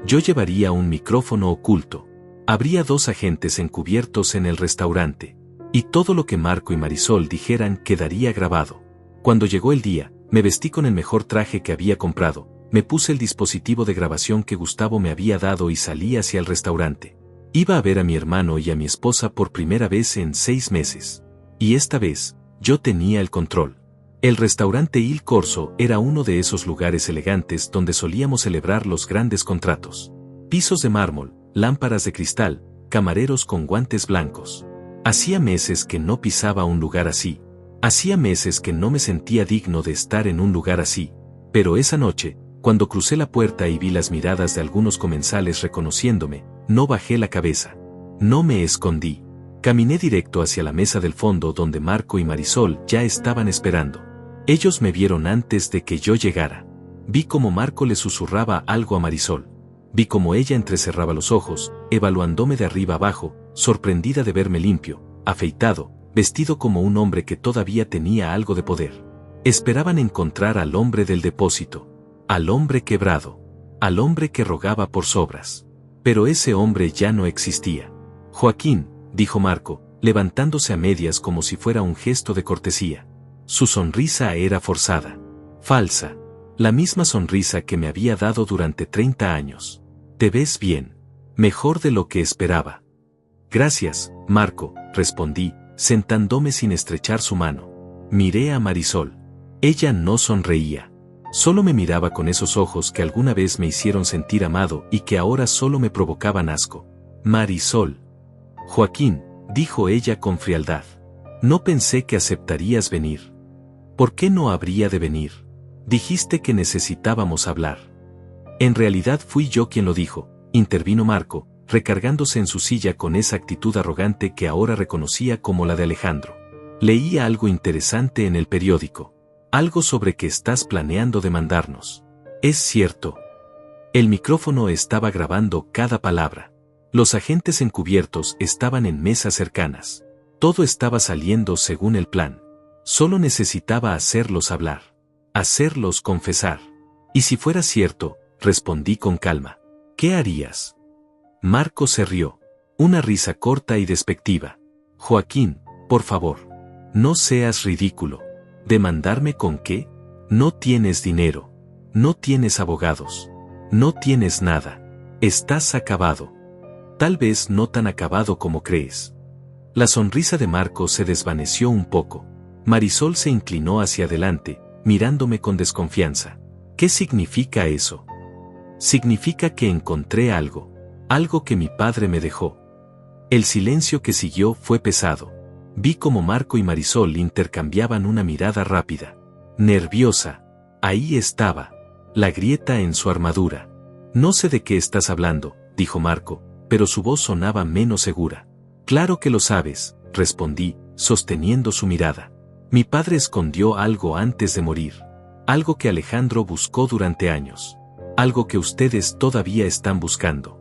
Yo llevaría un micrófono oculto. Habría 2 agentes encubiertos en el restaurante. Y todo lo que Marco y Marisol dijeran quedaría grabado. Cuando llegó el día, me vestí con el mejor traje que había comprado, me puse el dispositivo de grabación que Gustavo me había dado y salí hacia el restaurante. Iba a ver a mi hermano y a mi esposa por primera vez en 6 meses. Y esta vez, Yo tenía el control. El restaurante Il Corso era uno de esos lugares elegantes donde solíamos celebrar los grandes contratos. Pisos de mármol, lámparas de cristal, camareros con guantes blancos. Hacía meses que no pisaba un lugar así. Hacía meses que no me sentía digno de estar en un lugar así. Pero esa noche, cuando crucé la puerta y vi las miradas de algunos comensales reconociéndome, no bajé la cabeza. No me escondí. Caminé directo hacia la mesa del fondo donde Marco y Marisol ya estaban esperando. Ellos me vieron antes de que yo llegara. Vi cómo Marco le susurraba algo a Marisol. Vi cómo ella entrecerraba los ojos, evaluándome de arriba abajo, sorprendida de verme limpio, afeitado, vestido como un hombre que todavía tenía algo de poder. Esperaban encontrar al hombre del depósito, al hombre quebrado, al hombre que rogaba por sobras. Pero ese hombre ya no existía. Joaquín, dijo Marco, levantándose a medias como si fuera un gesto de cortesía. Su sonrisa era forzada, falsa, la misma sonrisa que me había dado durante 30 años. Te ves bien, mejor de lo que esperaba. Gracias, Marco, respondí, sentándome sin estrechar su mano. Miré a Marisol. Ella no sonreía. Solo me miraba con esos ojos que alguna vez me hicieron sentir amado y que ahora solo me provocaban asco. Marisol. Joaquín, dijo ella con frialdad. No pensé que aceptarías venir. ¿Por qué no habría de venir? Dijiste que necesitábamos hablar. En realidad fui yo quien lo dijo, intervino Marco, recargándose en su silla con esa actitud arrogante que ahora reconocía como la de Alejandro. Leí algo interesante en el periódico. Algo sobre que estás planeando demandarnos. Es cierto. El micrófono estaba grabando cada palabra. Los agentes encubiertos estaban en mesas cercanas. Todo estaba saliendo según el plan. Solo necesitaba hacerlos hablar. Hacerlos confesar. Y si fuera cierto, respondí con calma. ¿Qué harías? Marco se rió. Una risa corta y despectiva. Joaquín, por favor. No seas ridículo. ¿Demandarme con qué? No tienes dinero. No tienes abogados. No tienes nada. Estás acabado. Tal vez no tan acabado como crees. La sonrisa de Marco se desvaneció un poco. Marisol se inclinó hacia adelante, mirándome con desconfianza. ¿Qué significa eso? Significa que encontré algo. Algo que mi padre me dejó. El silencio que siguió fue pesado. Vi cómo Marco y Marisol intercambiaban una mirada rápida. Nerviosa. Ahí estaba. La grieta en su armadura. No sé de qué estás hablando, dijo Marco, pero su voz sonaba menos segura. Claro que lo sabes, respondí, sosteniendo su mirada. Mi padre escondió algo antes de morir. Algo que Alejandro buscó durante años. Algo que ustedes todavía están buscando.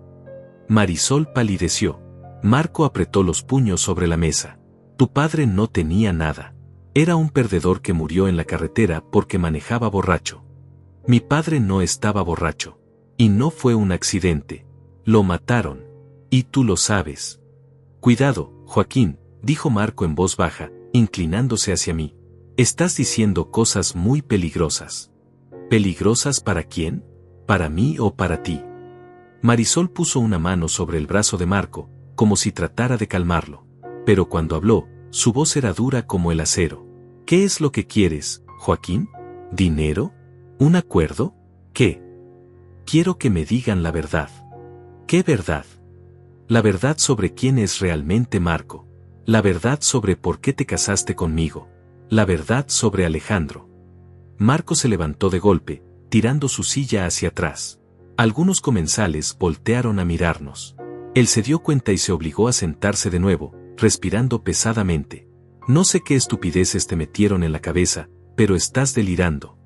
Marisol palideció. Marco apretó los puños sobre la mesa. Tu padre no tenía nada. Era un perdedor que murió en la carretera porque manejaba borracho. Mi padre no estaba borracho. Y no fue un accidente. Lo mataron. Y tú lo sabes. Cuidado, Joaquín, dijo Marco en voz baja, inclinándose hacia mí. Estás diciendo cosas muy peligrosas. ¿Peligrosas para quién? ¿Para mí o para ti? Marisol puso una mano sobre el brazo de Marco, como si tratara de calmarlo. Pero cuando habló, su voz era dura como el acero. ¿Qué es lo que quieres, Joaquín? ¿Dinero? ¿Un acuerdo? ¿Qué? Quiero que me digan la verdad. ¿Qué verdad? La verdad sobre quién es realmente Marco. La verdad sobre por qué te casaste conmigo. La verdad sobre Alejandro. Marco se levantó de golpe, tirando su silla hacia atrás. Algunos comensales voltearon a mirarnos. Él se dio cuenta y se obligó a sentarse de nuevo, respirando pesadamente. No sé qué estupideces te metieron en la cabeza, pero estás delirando.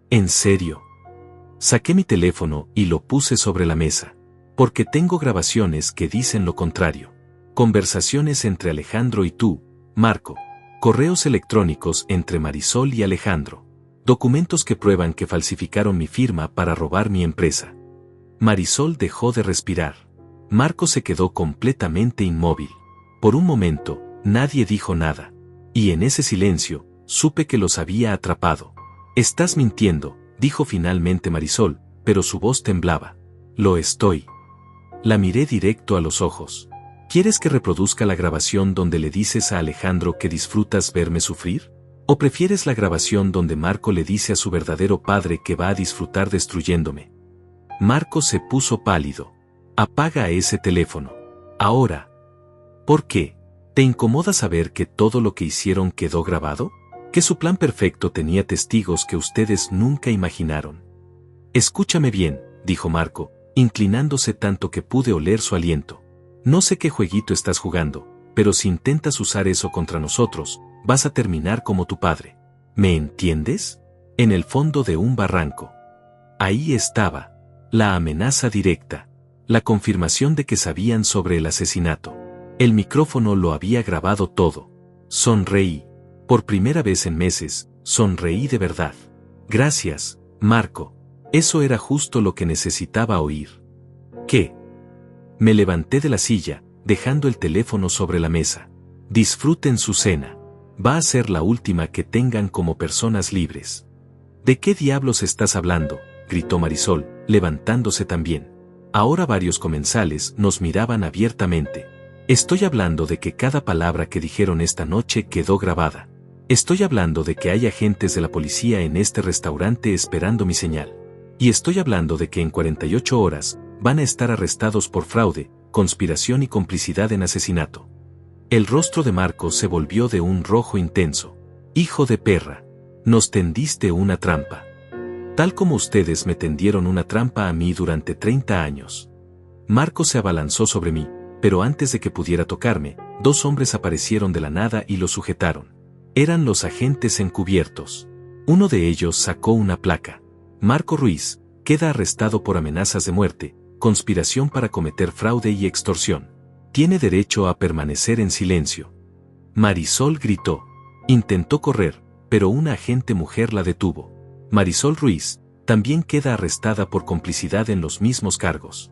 ¿En serio? Saqué mi teléfono y lo puse sobre la mesa. Porque tengo grabaciones que dicen lo contrario. Conversaciones entre Alejandro y tú, Marco. Correos electrónicos entre Marisol y Alejandro. Documentos que prueban que falsificaron mi firma para robar mi empresa. Marisol dejó de respirar. Marco se quedó completamente inmóvil. Por un momento, nadie dijo nada. Y en ese silencio, supe que los había atrapado. Estás mintiendo, dijo finalmente Marisol, pero su voz temblaba. Lo estoy. La miré directo a los ojos. ¿Quieres que reproduzca la grabación donde le dices a Alejandro que disfrutas verme sufrir? ¿O prefieres la grabación donde Marco le dice a su verdadero padre que va a disfrutar destruyéndome? Marco se puso pálido. Apaga ese teléfono. Ahora. ¿Por qué? ¿Te incomoda saber que todo lo que hicieron quedó grabado? ¿Que su plan perfecto tenía testigos que ustedes nunca imaginaron? Escúchame bien, dijo Marco, inclinándose tanto que pude oler su aliento. No sé qué jueguito estás jugando, pero si intentas usar eso contra nosotros, vas a terminar como tu padre. ¿Me entiendes? En el fondo de un barranco. Ahí estaba. La amenaza directa. La confirmación de que sabían sobre el asesinato. El micrófono lo había grabado todo. Sonreí. Por primera vez en meses, sonreí de verdad. Gracias, Marco. Eso era justo lo que necesitaba oír. ¿Qué? Me levanté de la silla, dejando el teléfono sobre la mesa. Disfruten su cena. Va a ser la última que tengan como personas libres. ¿De qué diablos estás hablando?, gritó Marisol, levantándose también. Ahora varios comensales nos miraban abiertamente. Estoy hablando de que cada palabra que dijeron esta noche quedó grabada. Estoy hablando de que hay agentes de la policía en este restaurante esperando mi señal. Y estoy hablando de que en 48 horas van a estar arrestados por fraude, conspiración y complicidad en asesinato. El rostro de Marco se volvió de un rojo intenso. Hijo de perra. Nos tendiste una trampa. Tal como ustedes me tendieron una trampa a mí durante 30 años. Marco se abalanzó sobre mí, pero antes de que pudiera tocarme, dos hombres aparecieron de la nada y lo sujetaron. Eran los agentes encubiertos. Uno de ellos sacó una placa. Marco Ruiz, queda arrestado por amenazas de muerte, conspiración para cometer fraude y extorsión. Tiene derecho a permanecer en silencio. Marisol gritó. Intentó correr, pero una agente mujer la detuvo. Marisol Ruiz, también queda arrestada por complicidad en los mismos cargos.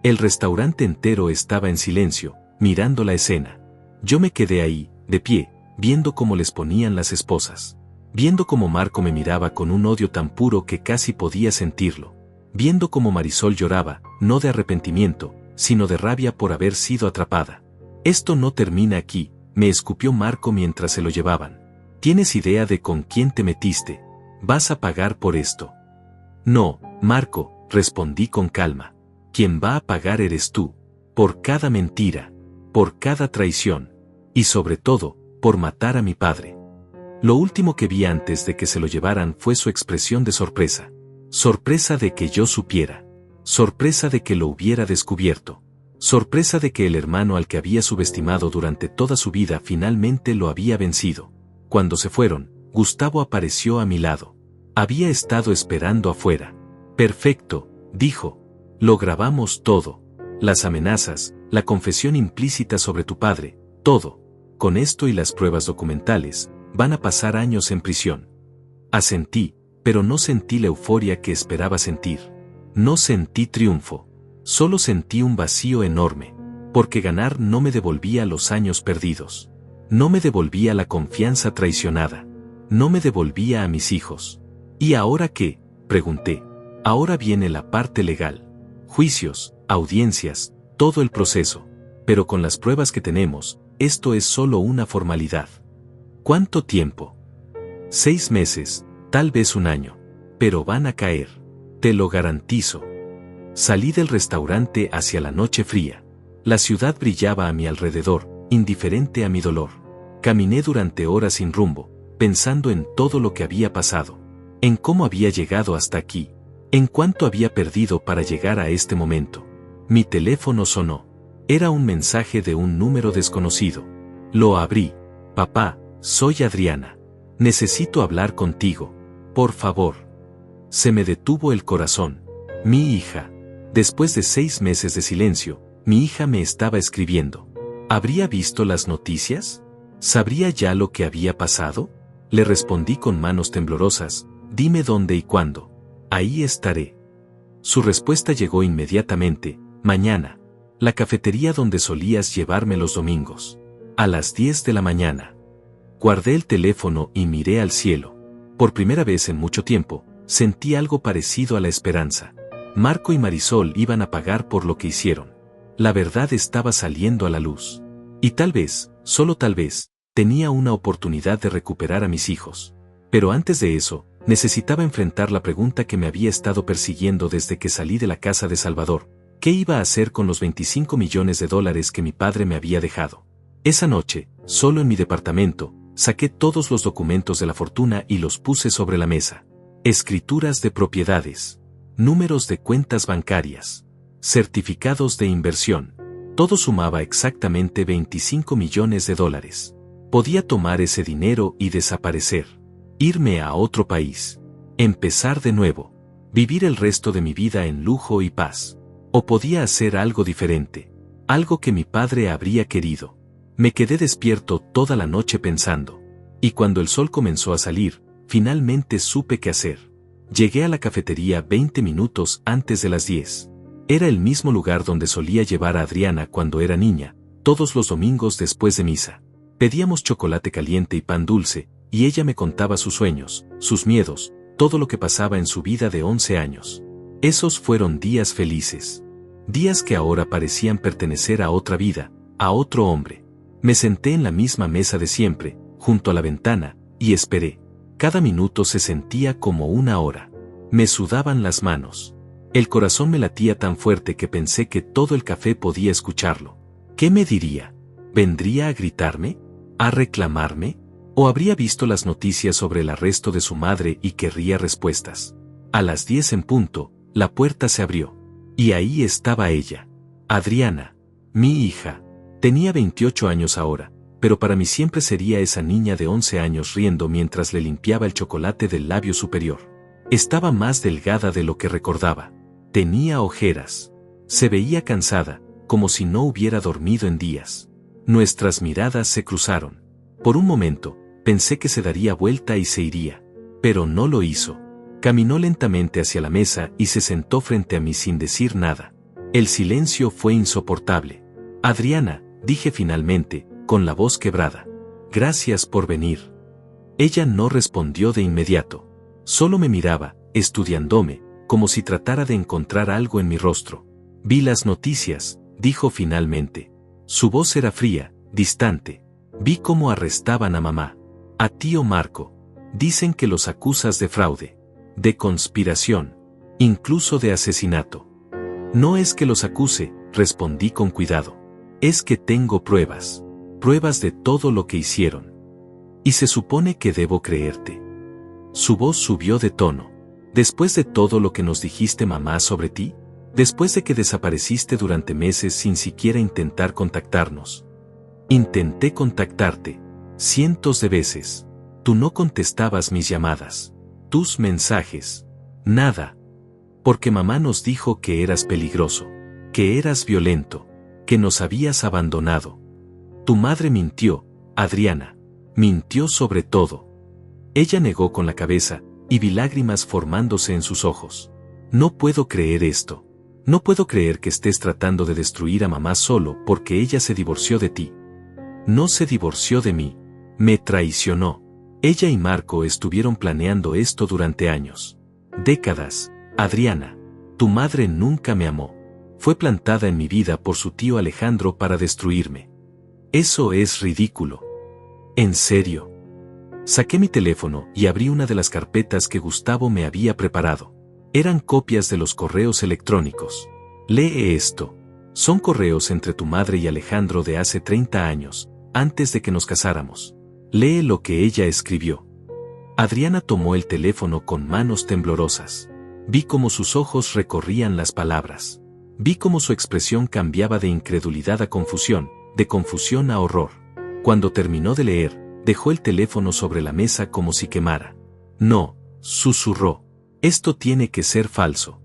El restaurante entero estaba en silencio, mirando la escena. Yo me quedé ahí, de pie, viendo cómo les ponían las esposas. Viendo cómo Marco me miraba con un odio tan puro que casi podía sentirlo. Viendo cómo Marisol lloraba, no de arrepentimiento, sino de rabia por haber sido atrapada. Esto no termina aquí, me escupió Marco mientras se lo llevaban. ¿Tienes idea de con quién te metiste? Vas a pagar por esto. No, Marco, respondí con calma. Quien va a pagar eres tú. Por cada mentira. Por cada traición. Y sobre todo, por matar a mi padre. Lo último que vi antes de que se lo llevaran fue su expresión de sorpresa. Sorpresa de que yo supiera. Sorpresa de que lo hubiera descubierto. Sorpresa de que el hermano al que había subestimado durante toda su vida finalmente lo había vencido. Cuando se fueron, Gustavo apareció a mi lado. Había estado esperando afuera. Perfecto, dijo. Lo grabamos todo. Las amenazas, la confesión implícita sobre tu padre, todo. Con esto y las pruebas documentales, van a pasar años en prisión. Asentí, pero no sentí la euforia que esperaba sentir. No sentí triunfo. Solo sentí un vacío enorme, porque ganar no me devolvía los años perdidos. No me devolvía la confianza traicionada. No me devolvía a mis hijos. ¿Y ahora qué?, pregunté. Ahora viene la parte legal. Juicios, audiencias, todo el proceso. Pero con las pruebas que tenemos, esto es solo una formalidad. ¿Cuánto tiempo? 6 meses, tal vez un año. Pero van a caer. Te lo garantizo. Salí del restaurante hacia la noche fría. La ciudad brillaba a mi alrededor, indiferente a mi dolor. Caminé durante horas sin rumbo, pensando en todo lo que había pasado. En cómo había llegado hasta aquí. En cuánto había perdido para llegar a este momento. Mi teléfono sonó. Era un mensaje de un número desconocido. Lo abrí. Papá, soy Adriana. Necesito hablar contigo. Por favor. Se me detuvo el corazón. Mi hija. Después de 6 meses de silencio, mi hija me estaba escribiendo. ¿Habría visto las noticias? ¿Sabría ya lo que había pasado? Le respondí con manos temblorosas. Dime dónde y cuándo. Ahí estaré. Su respuesta llegó inmediatamente. Mañana. La cafetería donde solías llevarme los domingos. A las 10 de la mañana. Guardé el teléfono y miré al cielo. Por primera vez en mucho tiempo, sentí algo parecido a la esperanza. Marco y Marisol iban a pagar por lo que hicieron. la verdad estaba saliendo a la luz. Y tal vez, solo tal vez, tenía una oportunidad de recuperar a mis hijos. Pero antes de eso, necesitaba enfrentar la pregunta que me había estado persiguiendo desde que salí de la casa de Salvador. ¿Qué iba a hacer con los $25 millones que mi padre me había dejado? Esa noche, solo en mi departamento, saqué todos los documentos de la fortuna y los puse sobre la mesa. Escrituras de propiedades, números de cuentas bancarias, certificados de inversión. Todo sumaba exactamente $25 millones. Podía tomar ese dinero y desaparecer. Irme a otro país. Empezar de nuevo. Vivir el resto de mi vida en lujo y paz. O podía hacer algo diferente. Algo que mi padre habría querido. Me quedé despierto toda la noche pensando. Y cuando el sol comenzó a salir, finalmente supe qué hacer. Llegué a la cafetería 20 minutos antes de las 10. Era el mismo lugar donde solía llevar a Adriana cuando era niña, todos los domingos después de misa. Pedíamos chocolate caliente y pan dulce, y ella me contaba sus sueños, sus miedos, todo lo que pasaba en su vida de 11 años. Esos fueron días felices. Días que ahora parecían pertenecer a otra vida, a otro hombre. Me senté en la misma mesa de siempre, junto a la ventana, y esperé. Cada minuto se sentía como una hora. Me sudaban las manos. El corazón me latía tan fuerte que pensé que todo el café podía escucharlo. ¿Qué me diría? ¿Vendría a gritarme? ¿A reclamarme? ¿O habría visto las noticias sobre el arresto de su madre y querría respuestas? A las 10 en punto, la puerta se abrió. Y ahí estaba ella. Adriana. Mi hija. Tenía 28 años ahora, pero para mí siempre sería esa niña de 11 años riendo mientras le limpiaba el chocolate del labio superior. Estaba más delgada de lo que recordaba. Tenía ojeras. Se veía cansada, como si no hubiera dormido en días. Nuestras miradas se cruzaron. Por un momento, pensé que se daría vuelta y se iría. Pero no lo hizo. Caminó lentamente hacia la mesa y se sentó frente a mí sin decir nada. El silencio fue insoportable. Adriana, dije finalmente, con la voz quebrada. Gracias por venir. Ella no respondió de inmediato. Solo me miraba, estudiándome, como si tratara de encontrar algo en mi rostro. Vi las noticias, dijo finalmente. Su voz era fría, distante. Vi cómo arrestaban a mamá. A tío Marco. Dicen que los acusas de fraude, de conspiración, incluso de asesinato. No es que los acuse, respondí con cuidado. Es que tengo pruebas. Pruebas de todo lo que hicieron. Y se supone que debo creerte. Su voz subió de tono. Después de todo lo que nos dijiste mamá sobre ti, después de que desapareciste durante meses sin siquiera intentar contactarnos. Intenté contactarte, cientos de veces. Tú no contestabas mis llamadas, tus mensajes, nada. Porque mamá nos dijo que eras peligroso, que eras violento, que nos habías abandonado. Tu madre mintió, Adriana, mintió sobre todo. Ella negó con la cabeza, y vi lágrimas formándose en sus ojos. No puedo creer esto. No puedo creer que estés tratando de destruir a mamá solo porque ella se divorció de ti. No se divorció de mí. Me traicionó. Ella y Marco estuvieron planeando esto durante años. Décadas. Adriana, tu madre nunca me amó. Fue plantada en mi vida por su tío Alejandro para destruirme. Eso es ridículo. ¿En serio? Saqué mi teléfono y abrí una de las carpetas que Gustavo me había preparado. Eran copias de los correos electrónicos. Lee esto. Son correos entre tu madre y Alejandro de hace 30 años, antes de que nos casáramos. Lee lo que ella escribió. Adriana tomó el teléfono con manos temblorosas. Vi cómo sus ojos recorrían las palabras. Vi cómo su expresión cambiaba de incredulidad a confusión, de confusión a horror. Cuando terminó de leer, dejó el teléfono sobre la mesa como si quemara. No, susurró. Esto tiene que ser falso.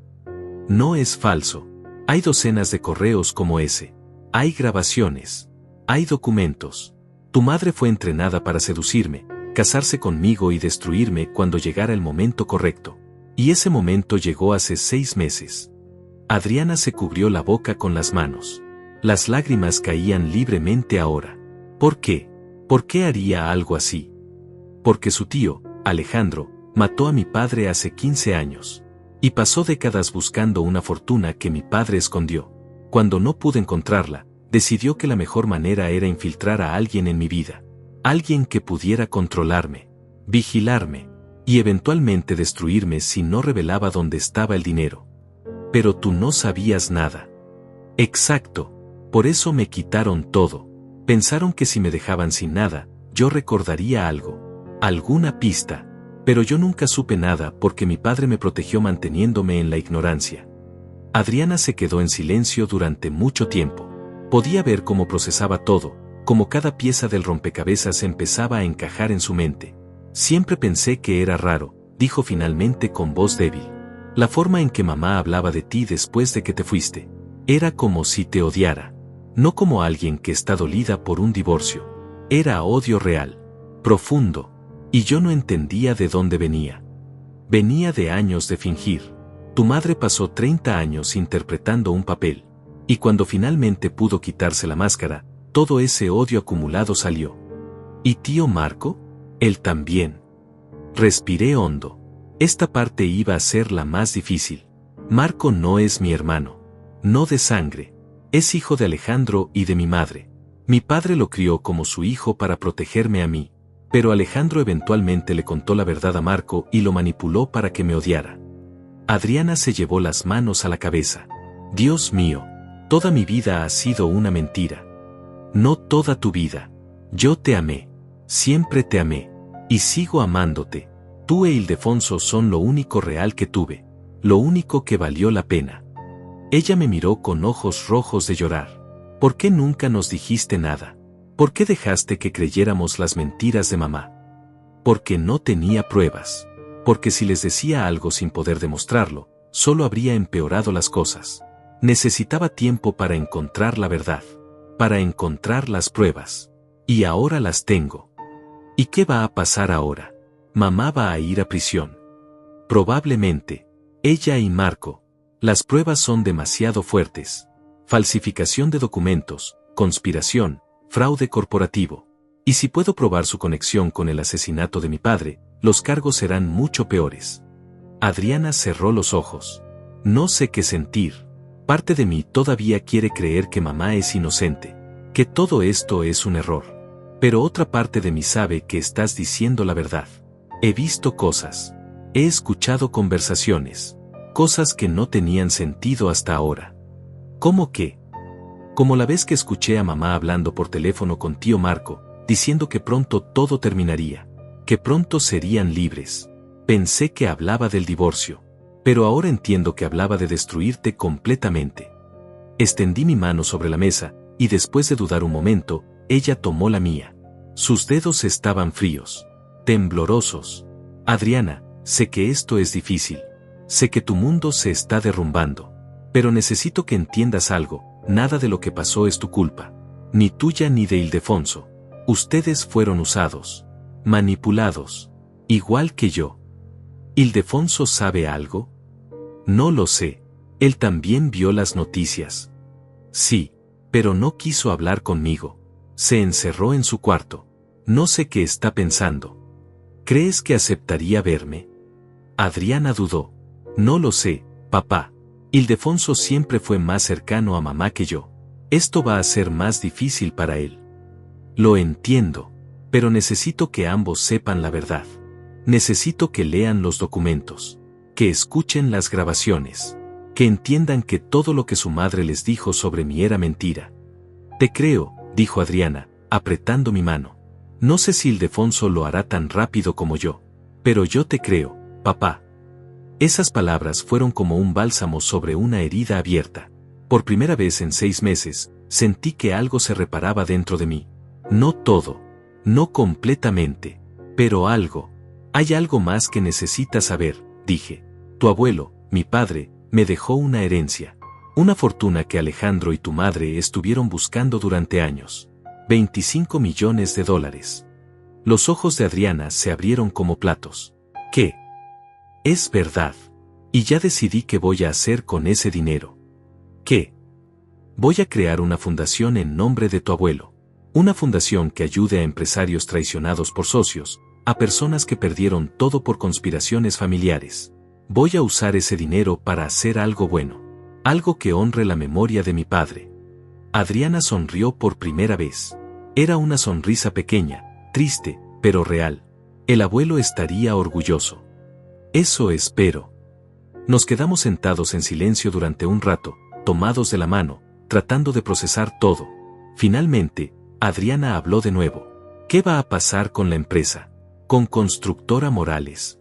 No es falso. Hay docenas de correos como ese. Hay grabaciones. Hay documentos. Tu madre fue entrenada para seducirme, casarse conmigo y destruirme cuando llegara el momento correcto. Y ese momento llegó hace 6 meses. Adriana se cubrió la boca con las manos. Las lágrimas caían libremente ahora. ¿Por qué? ¿Por qué haría algo así? Porque su tío, Alejandro, mató a mi padre hace 15 años. Y pasó décadas buscando una fortuna que mi padre escondió. Cuando no pude encontrarla, decidió que la mejor manera era infiltrar a alguien en mi vida. Alguien que pudiera controlarme, vigilarme, y eventualmente destruirme si no revelaba dónde estaba el dinero. Pero tú no sabías nada. Exacto. Por eso me quitaron todo. Pensaron que si me dejaban sin nada, yo recordaría algo. Alguna pista. Pero yo nunca supe nada porque mi padre me protegió manteniéndome en la ignorancia. Adriana se quedó en silencio durante mucho tiempo. Podía ver cómo procesaba todo, cómo cada pieza del rompecabezas empezaba a encajar en su mente. Siempre pensé que era raro, dijo finalmente con voz débil. La forma en que mamá hablaba de ti después de que te fuiste. Era como si te odiara. No como alguien que está dolida por un divorcio. Era odio real, profundo, y yo no entendía de dónde venía. Venía de años de fingir. Tu madre pasó 30 años interpretando un papel, y cuando finalmente pudo quitarse la máscara, todo ese odio acumulado salió. ¿Y tío Marco? Él también. Respiré hondo. Esta parte iba a ser la más difícil. Marco no es mi hermano. No de sangre. Es hijo de Alejandro y de mi madre. Mi padre lo crió como su hijo para protegerme a mí, pero Alejandro eventualmente le contó la verdad a Marco y lo manipuló para que me odiara. Adriana se llevó las manos a la cabeza. Dios mío, toda mi vida ha sido una mentira. No toda tu vida. Yo te amé. Siempre te amé. Y sigo amándote. Tú e Ildefonso son lo único real que tuve. Lo único que valió la pena. Ella me miró con ojos rojos de llorar. ¿Por qué nunca nos dijiste nada? ¿Por qué dejaste que creyéramos las mentiras de mamá? Porque no tenía pruebas. Porque si les decía algo sin poder demostrarlo, solo habría empeorado las cosas. Necesitaba tiempo para encontrar la verdad. Para encontrar las pruebas. Y ahora las tengo. ¿Y qué va a pasar ahora? Mamá va a ir a prisión. Probablemente. Ella y Marco. Las pruebas son demasiado fuertes. Falsificación de documentos, conspiración, fraude corporativo. Y si puedo probar su conexión con el asesinato de mi padre, los cargos serán mucho peores. Adriana cerró los ojos. No sé qué sentir. Parte de mí todavía quiere creer que mamá es inocente, que todo esto es un error. Pero otra parte de mí sabe que estás diciendo la verdad. He visto cosas. He escuchado conversaciones. Cosas que no tenían sentido hasta ahora. ¿Cómo qué? Como la vez que escuché a mamá hablando por teléfono con tío Marco, diciendo que pronto todo terminaría, que pronto serían libres. Pensé que hablaba del divorcio, pero ahora entiendo que hablaba de destruirte completamente. Extendí mi mano sobre la mesa, y después de dudar un momento, ella tomó la mía. Sus dedos estaban fríos, temblorosos. Adriana, sé que esto es difícil. Sé que tu mundo se está derrumbando. Pero necesito que entiendas algo, nada de lo que pasó es tu culpa. Ni tuya ni de Ildefonso. Ustedes fueron usados. Manipulados. Igual que yo. ¿Ildefonso sabe algo? No lo sé. Él también vio las noticias. Sí, pero no quiso hablar conmigo. Se encerró en su cuarto. No sé qué está pensando. ¿Crees que aceptaría verme? Adriana dudó. No lo sé, papá. Ildefonso siempre fue más cercano a mamá que yo. Esto va a ser más difícil para él. Lo entiendo, pero necesito que ambos sepan la verdad. Necesito que lean los documentos, que escuchen las grabaciones, que entiendan que todo lo que su madre les dijo sobre mí era mentira. Te creo, dijo Adriana, apretando mi mano. No sé si Ildefonso lo hará tan rápido como yo, pero yo te creo, papá. Esas palabras fueron como un bálsamo sobre una herida abierta. Por primera vez en 6 meses, sentí que algo se reparaba dentro de mí. No todo, no completamente, pero algo. Hay algo más que necesitas saber, dije. Tu abuelo, mi padre, me dejó una herencia. Una fortuna que Alejandro y tu madre estuvieron buscando durante años. 25 millones de dólares. Los ojos de Adriana se abrieron como platos. ¿Qué? Es verdad. Y ya decidí qué voy a hacer con ese dinero. ¿Qué? Voy a crear una fundación en nombre de tu abuelo. Una fundación que ayude a empresarios traicionados por socios, a personas que perdieron todo por conspiraciones familiares. Voy a usar ese dinero para hacer algo bueno. Algo que honre la memoria de mi padre. Adriana sonrió por primera vez. Era una sonrisa pequeña, triste, pero real. El abuelo estaría orgulloso. Eso espero. Nos quedamos sentados en silencio durante un rato, tomados de la mano, tratando de procesar todo. Finalmente, Adriana habló de nuevo. ¿Qué va a pasar con la empresa? Con Constructora Morales.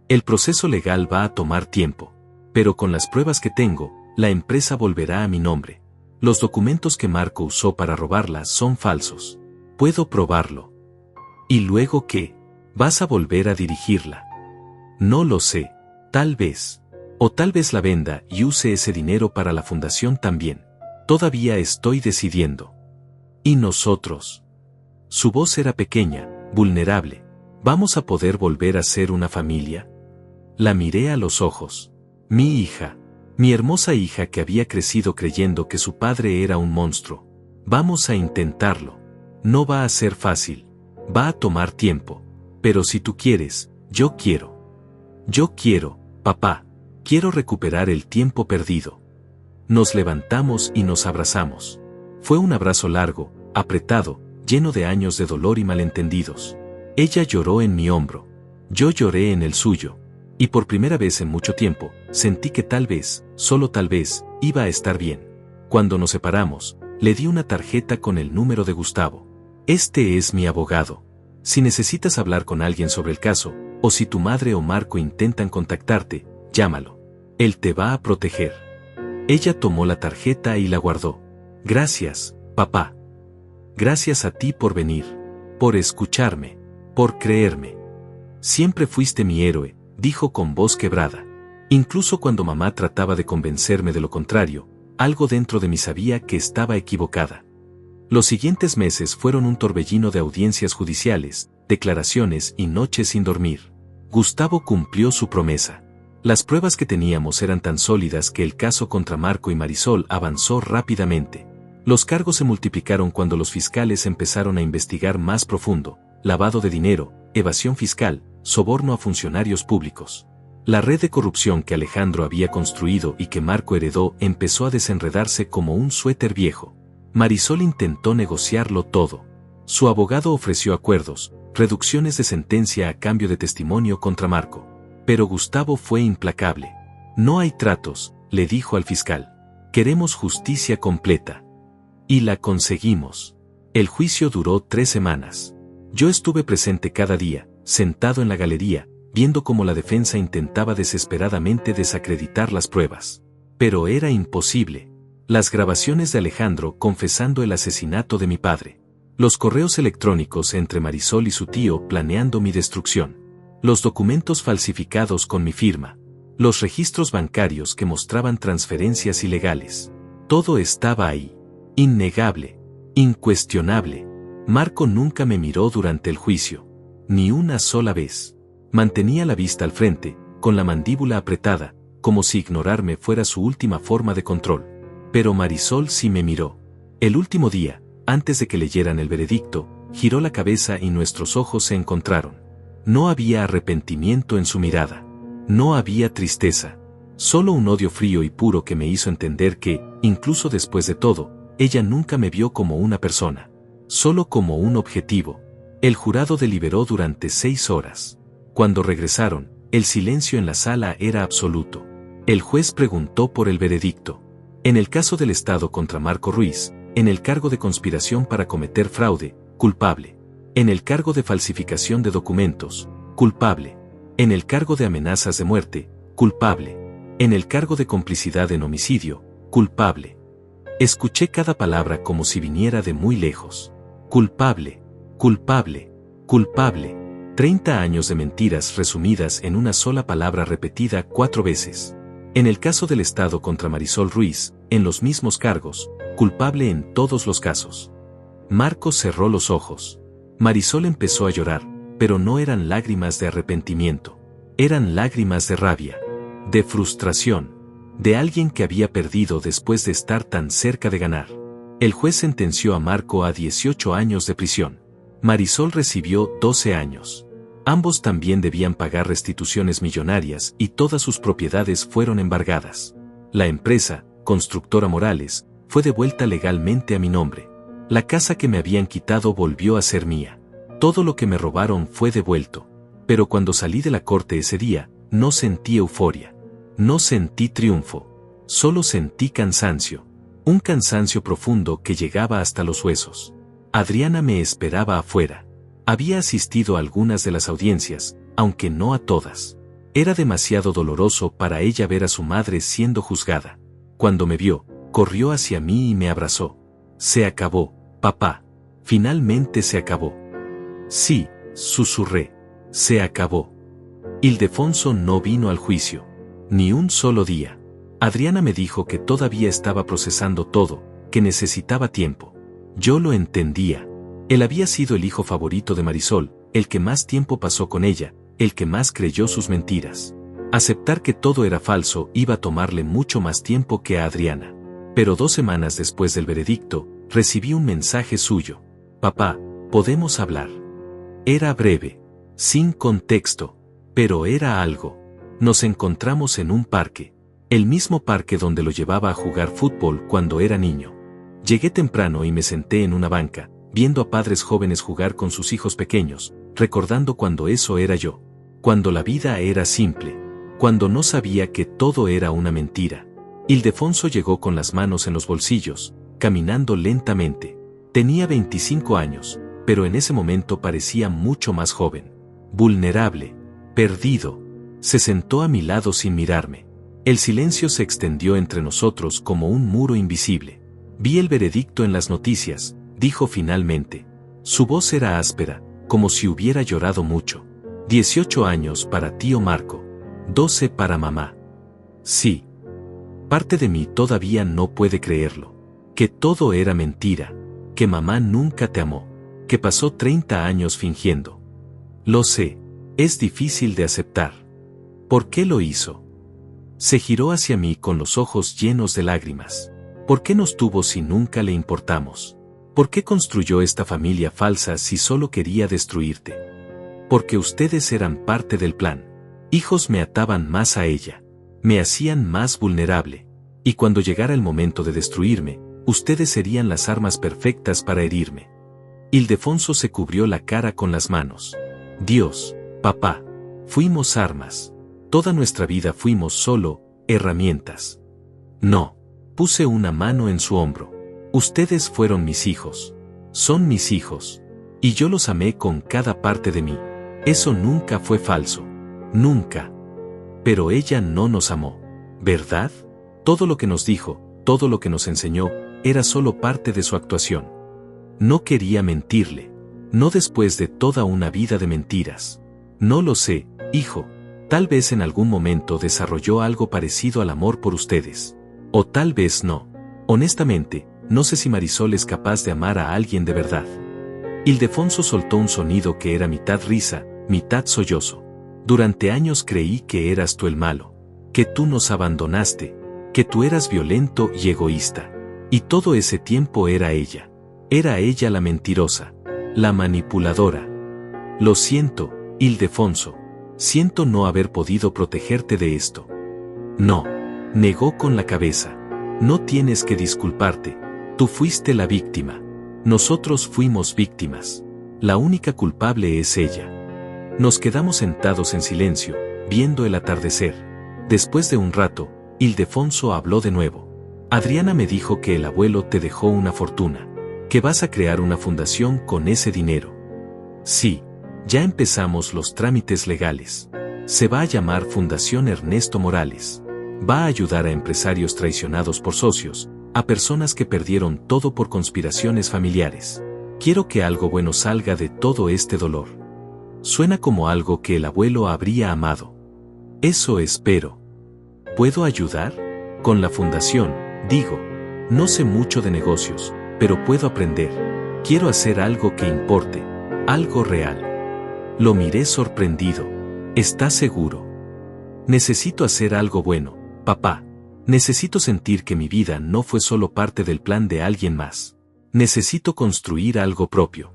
El proceso legal va a tomar tiempo. Pero con las pruebas que tengo, la empresa volverá a mi nombre. Los documentos que Marco usó para robarla son falsos. Puedo probarlo. ¿Y luego qué? ¿Vas a volver a dirigirla? No lo sé. Tal vez. O tal vez la venda y use ese dinero para la fundación también. Todavía estoy decidiendo. ¿Y nosotros? Su voz era pequeña, vulnerable. ¿Vamos a poder volver a ser una familia? La miré a los ojos. Mi hija. Mi hermosa hija que había crecido creyendo que su padre era un monstruo. Vamos a intentarlo. No va a ser fácil. Va a tomar tiempo. Pero si tú quieres, yo quiero. Yo quiero, papá. Quiero recuperar el tiempo perdido. Nos levantamos y nos abrazamos. Fue un abrazo largo, apretado, lleno de años de dolor y malentendidos. Ella lloró en mi hombro. Yo lloré en el suyo. Y por primera vez en mucho tiempo, sentí que tal vez, solo tal vez, iba a estar bien. Cuando nos separamos, le di una tarjeta con el número de Gustavo. Este es mi abogado. Si necesitas hablar con alguien sobre el caso, o si tu madre o Marco intentan contactarte, llámalo. Él te va a proteger. Ella tomó la tarjeta y la guardó. Gracias, papá. Gracias a ti por venir. Por escucharme. Por creerme. Siempre fuiste mi héroe, dijo con voz quebrada. Incluso cuando mamá trataba de convencerme de lo contrario, algo dentro de mí sabía que estaba equivocada. Los siguientes meses fueron un torbellino de audiencias judiciales, declaraciones y noches sin dormir. Gustavo cumplió su promesa. Las pruebas que teníamos eran tan sólidas que el caso contra Marco y Marisol avanzó rápidamente. Los cargos se multiplicaron cuando los fiscales empezaron a investigar más profundo: lavado de dinero, evasión fiscal, soborno a funcionarios públicos. La red de corrupción que Alejandro había construido y que Marco heredó empezó a desenredarse como un suéter viejo. Marisol intentó negociarlo todo. Su abogado ofreció acuerdos, reducciones de sentencia a cambio de testimonio contra Marco. Pero Gustavo fue implacable. No hay tratos, le dijo al fiscal. Queremos justicia completa. Y la conseguimos. El juicio duró 3 semanas. Yo estuve presente cada día, sentado en la galería, viendo cómo la defensa intentaba desesperadamente desacreditar las pruebas. Pero era imposible. Las grabaciones de Alejandro confesando el asesinato de mi padre. Los correos electrónicos entre Marisol y su tío planeando mi destrucción. Los documentos falsificados con mi firma. Los registros bancarios que mostraban transferencias ilegales. Todo estaba ahí. Innegable. Incuestionable. Marco nunca me miró durante el juicio. Ni una sola vez. Mantenía la vista al frente, con la mandíbula apretada, como si ignorarme fuera su última forma de control. Pero Marisol sí me miró. El último día, antes de que leyeran el veredicto, giró la cabeza y nuestros ojos se encontraron. No había arrepentimiento en su mirada. No había tristeza. Solo un odio frío y puro que me hizo entender que, incluso después de todo, ella nunca me vio como una persona. Solo como un objetivo. El jurado deliberó durante 6 horas. Cuando regresaron, el silencio en la sala era absoluto. El juez preguntó por el veredicto. En el caso del Estado contra Marco Ruiz, en el cargo de conspiración para cometer fraude, culpable. En el cargo de falsificación de documentos, culpable. En el cargo de amenazas de muerte, culpable. En el cargo de complicidad en homicidio, culpable. Escuché cada palabra como si viniera de muy lejos. Culpable, culpable, culpable. 30 años de mentiras resumidas en una sola palabra repetida 4 veces. En el caso del Estado contra Marisol Ruiz, en los mismos cargos, culpable en todos los casos. Marco cerró los ojos. Marisol empezó a llorar, pero no eran lágrimas de arrepentimiento. Eran lágrimas de rabia, de frustración, de alguien que había perdido después de estar tan cerca de ganar. El juez sentenció a Marco a 18 años de prisión. Marisol recibió 12 años. Ambos también debían pagar restituciones millonarias y todas sus propiedades fueron embargadas. La empresa, Constructora Morales, fue devuelta legalmente a mi nombre. La casa que me habían quitado volvió a ser mía. Todo lo que me robaron fue devuelto. Pero cuando salí de la corte ese día, no sentí euforia. No sentí triunfo. Solo sentí cansancio. Un cansancio profundo que llegaba hasta los huesos. Adriana me esperaba afuera. Había asistido a algunas de las audiencias, aunque no a todas. Era demasiado doloroso para ella ver a su madre siendo juzgada. Cuando me vio, corrió hacia mí y me abrazó. Se acabó, papá. Finalmente se acabó. Sí, susurré. Se acabó. Ildefonso no vino al juicio. Ni un solo día. Adriana me dijo que todavía estaba procesando todo, que necesitaba tiempo. Yo lo entendía. Él había sido el hijo favorito de Marisol, el que más tiempo pasó con ella, el que más creyó sus mentiras. Aceptar que todo era falso iba a tomarle mucho más tiempo que a Adriana. Pero 2 semanas después del veredicto, recibí un mensaje suyo. Papá, ¿podemos hablar? Era breve, sin contexto, pero era algo. Nos encontramos en un parque, el mismo parque donde lo llevaba a jugar fútbol cuando era niño. Llegué temprano y me senté en una banca, viendo a padres jóvenes jugar con sus hijos pequeños, recordando cuando eso era yo. Cuando la vida era simple. Cuando no sabía que todo era una mentira. Ildefonso llegó con las manos en los bolsillos, caminando lentamente. Tenía 25 años, pero en ese momento parecía mucho más joven. Vulnerable. Perdido. Se sentó a mi lado sin mirarme. El silencio se extendió entre nosotros como un muro invisible. Vi el veredicto en las noticias, dijo finalmente. Su voz era áspera, como si hubiera llorado mucho. 18 años para tío Marco. 12 para mamá. Sí. Parte de mí todavía no puede creerlo. Que todo era mentira. Que mamá nunca te amó. Que pasó 30 años fingiendo. Lo sé. Es difícil de aceptar. ¿Por qué lo hizo? Se giró hacia mí con los ojos llenos de lágrimas. ¿Por qué nos tuvo si nunca le importamos? ¿Por qué construyó esta familia falsa si solo quería destruirte? Porque ustedes eran parte del plan. Hijos me ataban más a ella. Me hacían más vulnerable. Y cuando llegara el momento de destruirme, ustedes serían las armas perfectas para herirme. Ildefonso se cubrió la cara con las manos. Dios, papá, fuimos armas. Toda nuestra vida fuimos solo herramientas. No. Puse una mano en su hombro. Ustedes fueron mis hijos. Son mis hijos. Y yo los amé con cada parte de mí. Eso nunca fue falso. Nunca. Pero ella no nos amó. ¿Verdad? Todo lo que nos dijo, todo lo que nos enseñó, era solo parte de su actuación. No quería mentirle. No después de toda una vida de mentiras. No lo sé, hijo. Tal vez en algún momento desarrolló algo parecido al amor por ustedes. O tal vez no. Honestamente, no sé si Marisol es capaz de amar a alguien de verdad. Ildefonso soltó un sonido que era mitad risa, mitad sollozo. Durante años creí que eras tú el malo. Que tú nos abandonaste. Que tú eras violento y egoísta. Y todo ese tiempo era ella. Era ella la mentirosa. La manipuladora. Lo siento, Ildefonso. Siento no haber podido protegerte de esto. No. Negó con la cabeza. No tienes que disculparte. Tú fuiste la víctima. Nosotros fuimos víctimas. La única culpable es ella. Nos quedamos sentados en silencio, viendo el atardecer. Después de un rato, Ildefonso habló de nuevo. Adriana me dijo que el abuelo te dejó una fortuna. Que vas a crear una fundación con ese dinero. Sí. Ya empezamos los trámites legales. Se va a llamar Fundación Ernesto Morales. Va a ayudar a empresarios traicionados por socios, a personas que perdieron todo por conspiraciones familiares. Quiero que algo bueno salga de todo este dolor. Suena como algo que el abuelo habría amado. Eso espero. ¿Puedo ayudar? Con la fundación, digo. No sé mucho de negocios, pero puedo aprender. Quiero hacer algo que importe, algo real. Lo miré sorprendido. ¿Estás seguro? Necesito hacer algo bueno, papá. Necesito sentir que mi vida no fue solo parte del plan de alguien más. Necesito construir algo propio.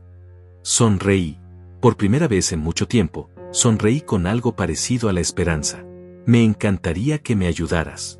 Sonreí. Por primera vez en mucho tiempo, sonreí con algo parecido a la esperanza. Me encantaría que me ayudaras.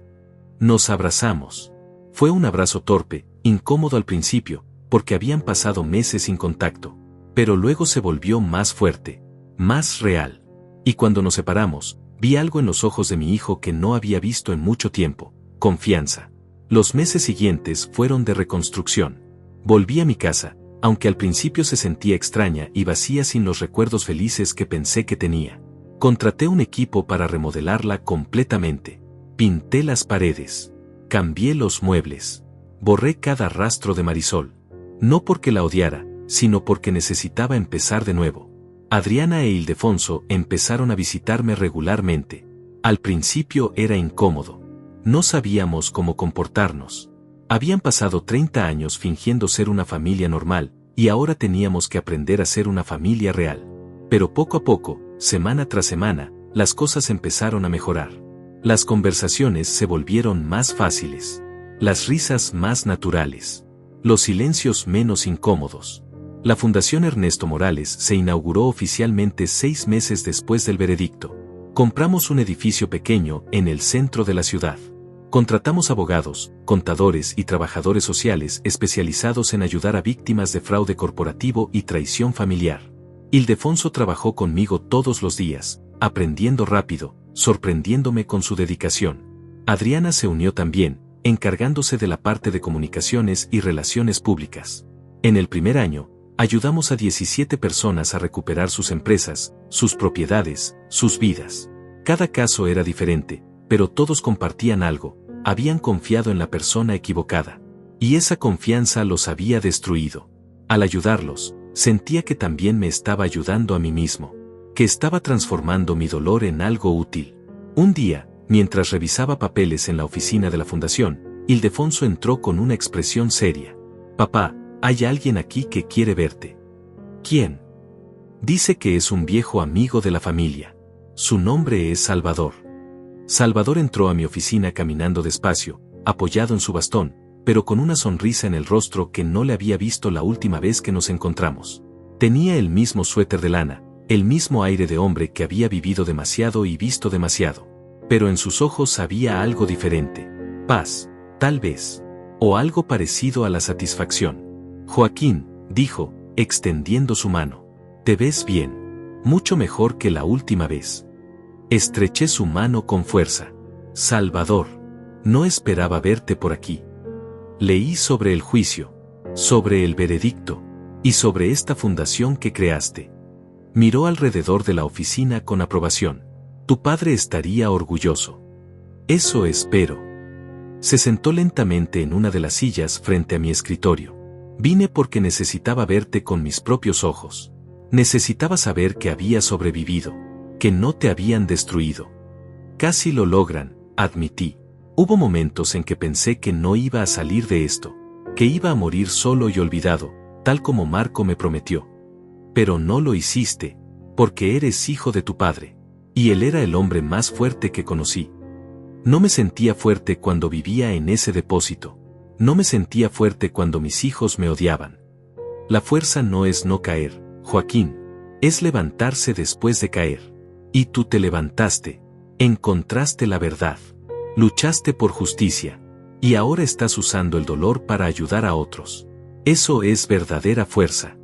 Nos abrazamos. Fue un abrazo torpe, incómodo al principio, porque habían pasado meses sin contacto. Pero luego se volvió más fuerte, más real. Y cuando nos separamos, vi algo en los ojos de mi hijo que no había visto en mucho tiempo: confianza. Los meses siguientes fueron de reconstrucción. Volví a mi casa, aunque al principio se sentía extraña y vacía sin los recuerdos felices que pensé que tenía. Contraté un equipo para remodelarla completamente. Pinté las paredes. Cambié los muebles. Borré cada rastro de Marisol. No porque la odiara, sino porque necesitaba empezar de nuevo. Adriana e Ildefonso empezaron a visitarme regularmente. Al principio era incómodo. No sabíamos cómo comportarnos. Habían pasado 30 años fingiendo ser una familia normal, y ahora teníamos que aprender a ser una familia real. Pero poco a poco, semana tras semana, las cosas empezaron a mejorar. Las conversaciones se volvieron más fáciles. Las risas más naturales. Los silencios menos incómodos. La Fundación Ernesto Morales se inauguró oficialmente 6 meses después del veredicto. Compramos un edificio pequeño en el centro de la ciudad. Contratamos abogados, contadores y trabajadores sociales especializados en ayudar a víctimas de fraude corporativo y traición familiar. Ildefonso trabajó conmigo todos los días, aprendiendo rápido, sorprendiéndome con su dedicación. Adriana se unió también, encargándose de la parte de comunicaciones y relaciones públicas. En el primer año, ayudamos a 17 personas a recuperar sus empresas, sus propiedades, sus vidas. Cada caso era diferente, pero todos compartían algo: habían confiado en la persona equivocada. Y esa confianza los había destruido. Al ayudarlos, sentía que también me estaba ayudando a mí mismo, que estaba transformando mi dolor en algo útil. Un día, mientras revisaba papeles en la oficina de la fundación, Ildefonso entró con una expresión seria. «Papá, hay alguien aquí que quiere verte». «¿Quién?» «Dice que es un viejo amigo de la familia. Su nombre es Salvador». Salvador entró a mi oficina caminando despacio, apoyado en su bastón, pero con una sonrisa en el rostro que no le había visto la última vez que nos encontramos. Tenía el mismo suéter de lana, el mismo aire de hombre que había vivido demasiado y visto demasiado. Pero en sus ojos había algo diferente. Paz, tal vez. O algo parecido a la satisfacción. «Joaquín», dijo, extendiendo su mano. «Te ves bien. Mucho mejor que la última vez». Estreché su mano con fuerza. «Salvador, no esperaba verte por aquí». Leí sobre el juicio, sobre el veredicto, y sobre esta fundación que creaste. Miró alrededor de la oficina con aprobación. «Tu padre estaría orgulloso». «Eso espero». Se sentó lentamente en una de las sillas frente a mi escritorio. «Vine porque necesitaba verte con mis propios ojos. Necesitaba saber que habías sobrevivido, que no te habían destruido». «Casi lo logran», admití. Hubo momentos en que pensé que no iba a salir de esto, que iba a morir solo y olvidado, tal como Marco me prometió. «Pero no lo hiciste, porque eres hijo de tu padre. Y él era el hombre más fuerte que conocí». No me sentía fuerte cuando vivía en ese depósito. No me sentía fuerte cuando mis hijos me odiaban. La fuerza no es no caer, Joaquín. Es levantarse después de caer. Y tú te levantaste. Encontraste la verdad. Luchaste por justicia. Y ahora estás usando el dolor para ayudar a otros. Eso es verdadera fuerza.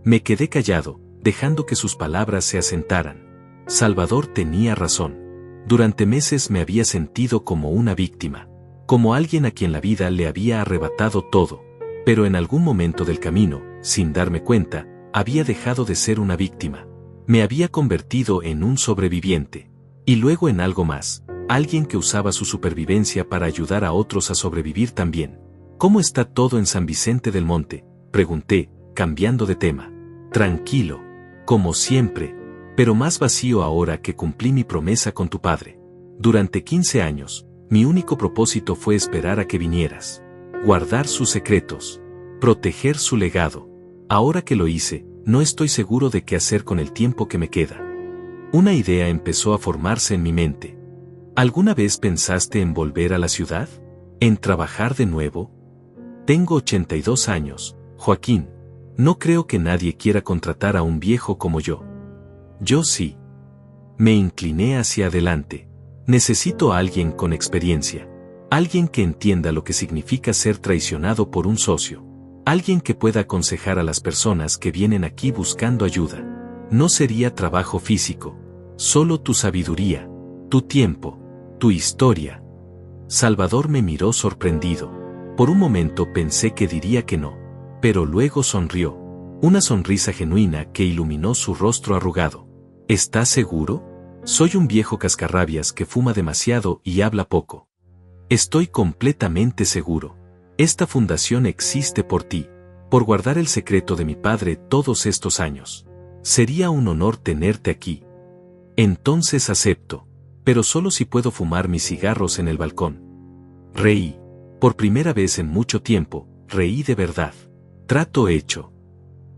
Me quedé callado, dejando que sus palabras se asentaran. Salvador tenía razón. Durante meses me había sentido como una víctima, como alguien a quien la vida le había arrebatado todo. Pero en algún momento del camino, sin darme cuenta, había dejado de ser una víctima. Me había convertido en un sobreviviente. Y luego en algo más, alguien que usaba su supervivencia para ayudar a otros a sobrevivir también. «¿Cómo está todo en San Vicente del Monte?», pregunté, cambiando de tema. «Tranquilo, como siempre, pero más vacío ahora que cumplí mi promesa con tu padre. Durante 15 años, mi único propósito fue esperar a que vinieras. Guardar sus secretos. Proteger su legado. Ahora que lo hice, no estoy seguro de qué hacer con el tiempo que me queda». Una idea empezó a formarse en mi mente. «¿Alguna vez pensaste en volver a la ciudad? ¿En trabajar de nuevo?» «Tengo 82 años, Joaquín. No creo que nadie quiera contratar a un viejo como yo». «Yo sí». Me incliné hacia adelante. «Necesito a alguien con experiencia. Alguien que entienda lo que significa ser traicionado por un socio. Alguien que pueda aconsejar a las personas que vienen aquí buscando ayuda. No sería trabajo físico, solo tu sabiduría, tu tiempo, tu historia. Salvador me miró sorprendido. Por un momento pensé que diría que no, pero luego sonrió. Una sonrisa genuina que iluminó su rostro arrugado. ¿Estás seguro? Soy un viejo cascarrabias que fuma demasiado y habla poco. Estoy completamente seguro. Esta fundación existe por ti, por guardar el secreto de mi padre todos estos años. Sería un honor tenerte aquí. Entonces acepto, pero solo si puedo fumar mis cigarros en el balcón. Reí. Por primera vez en mucho tiempo, reí de verdad. Trato hecho.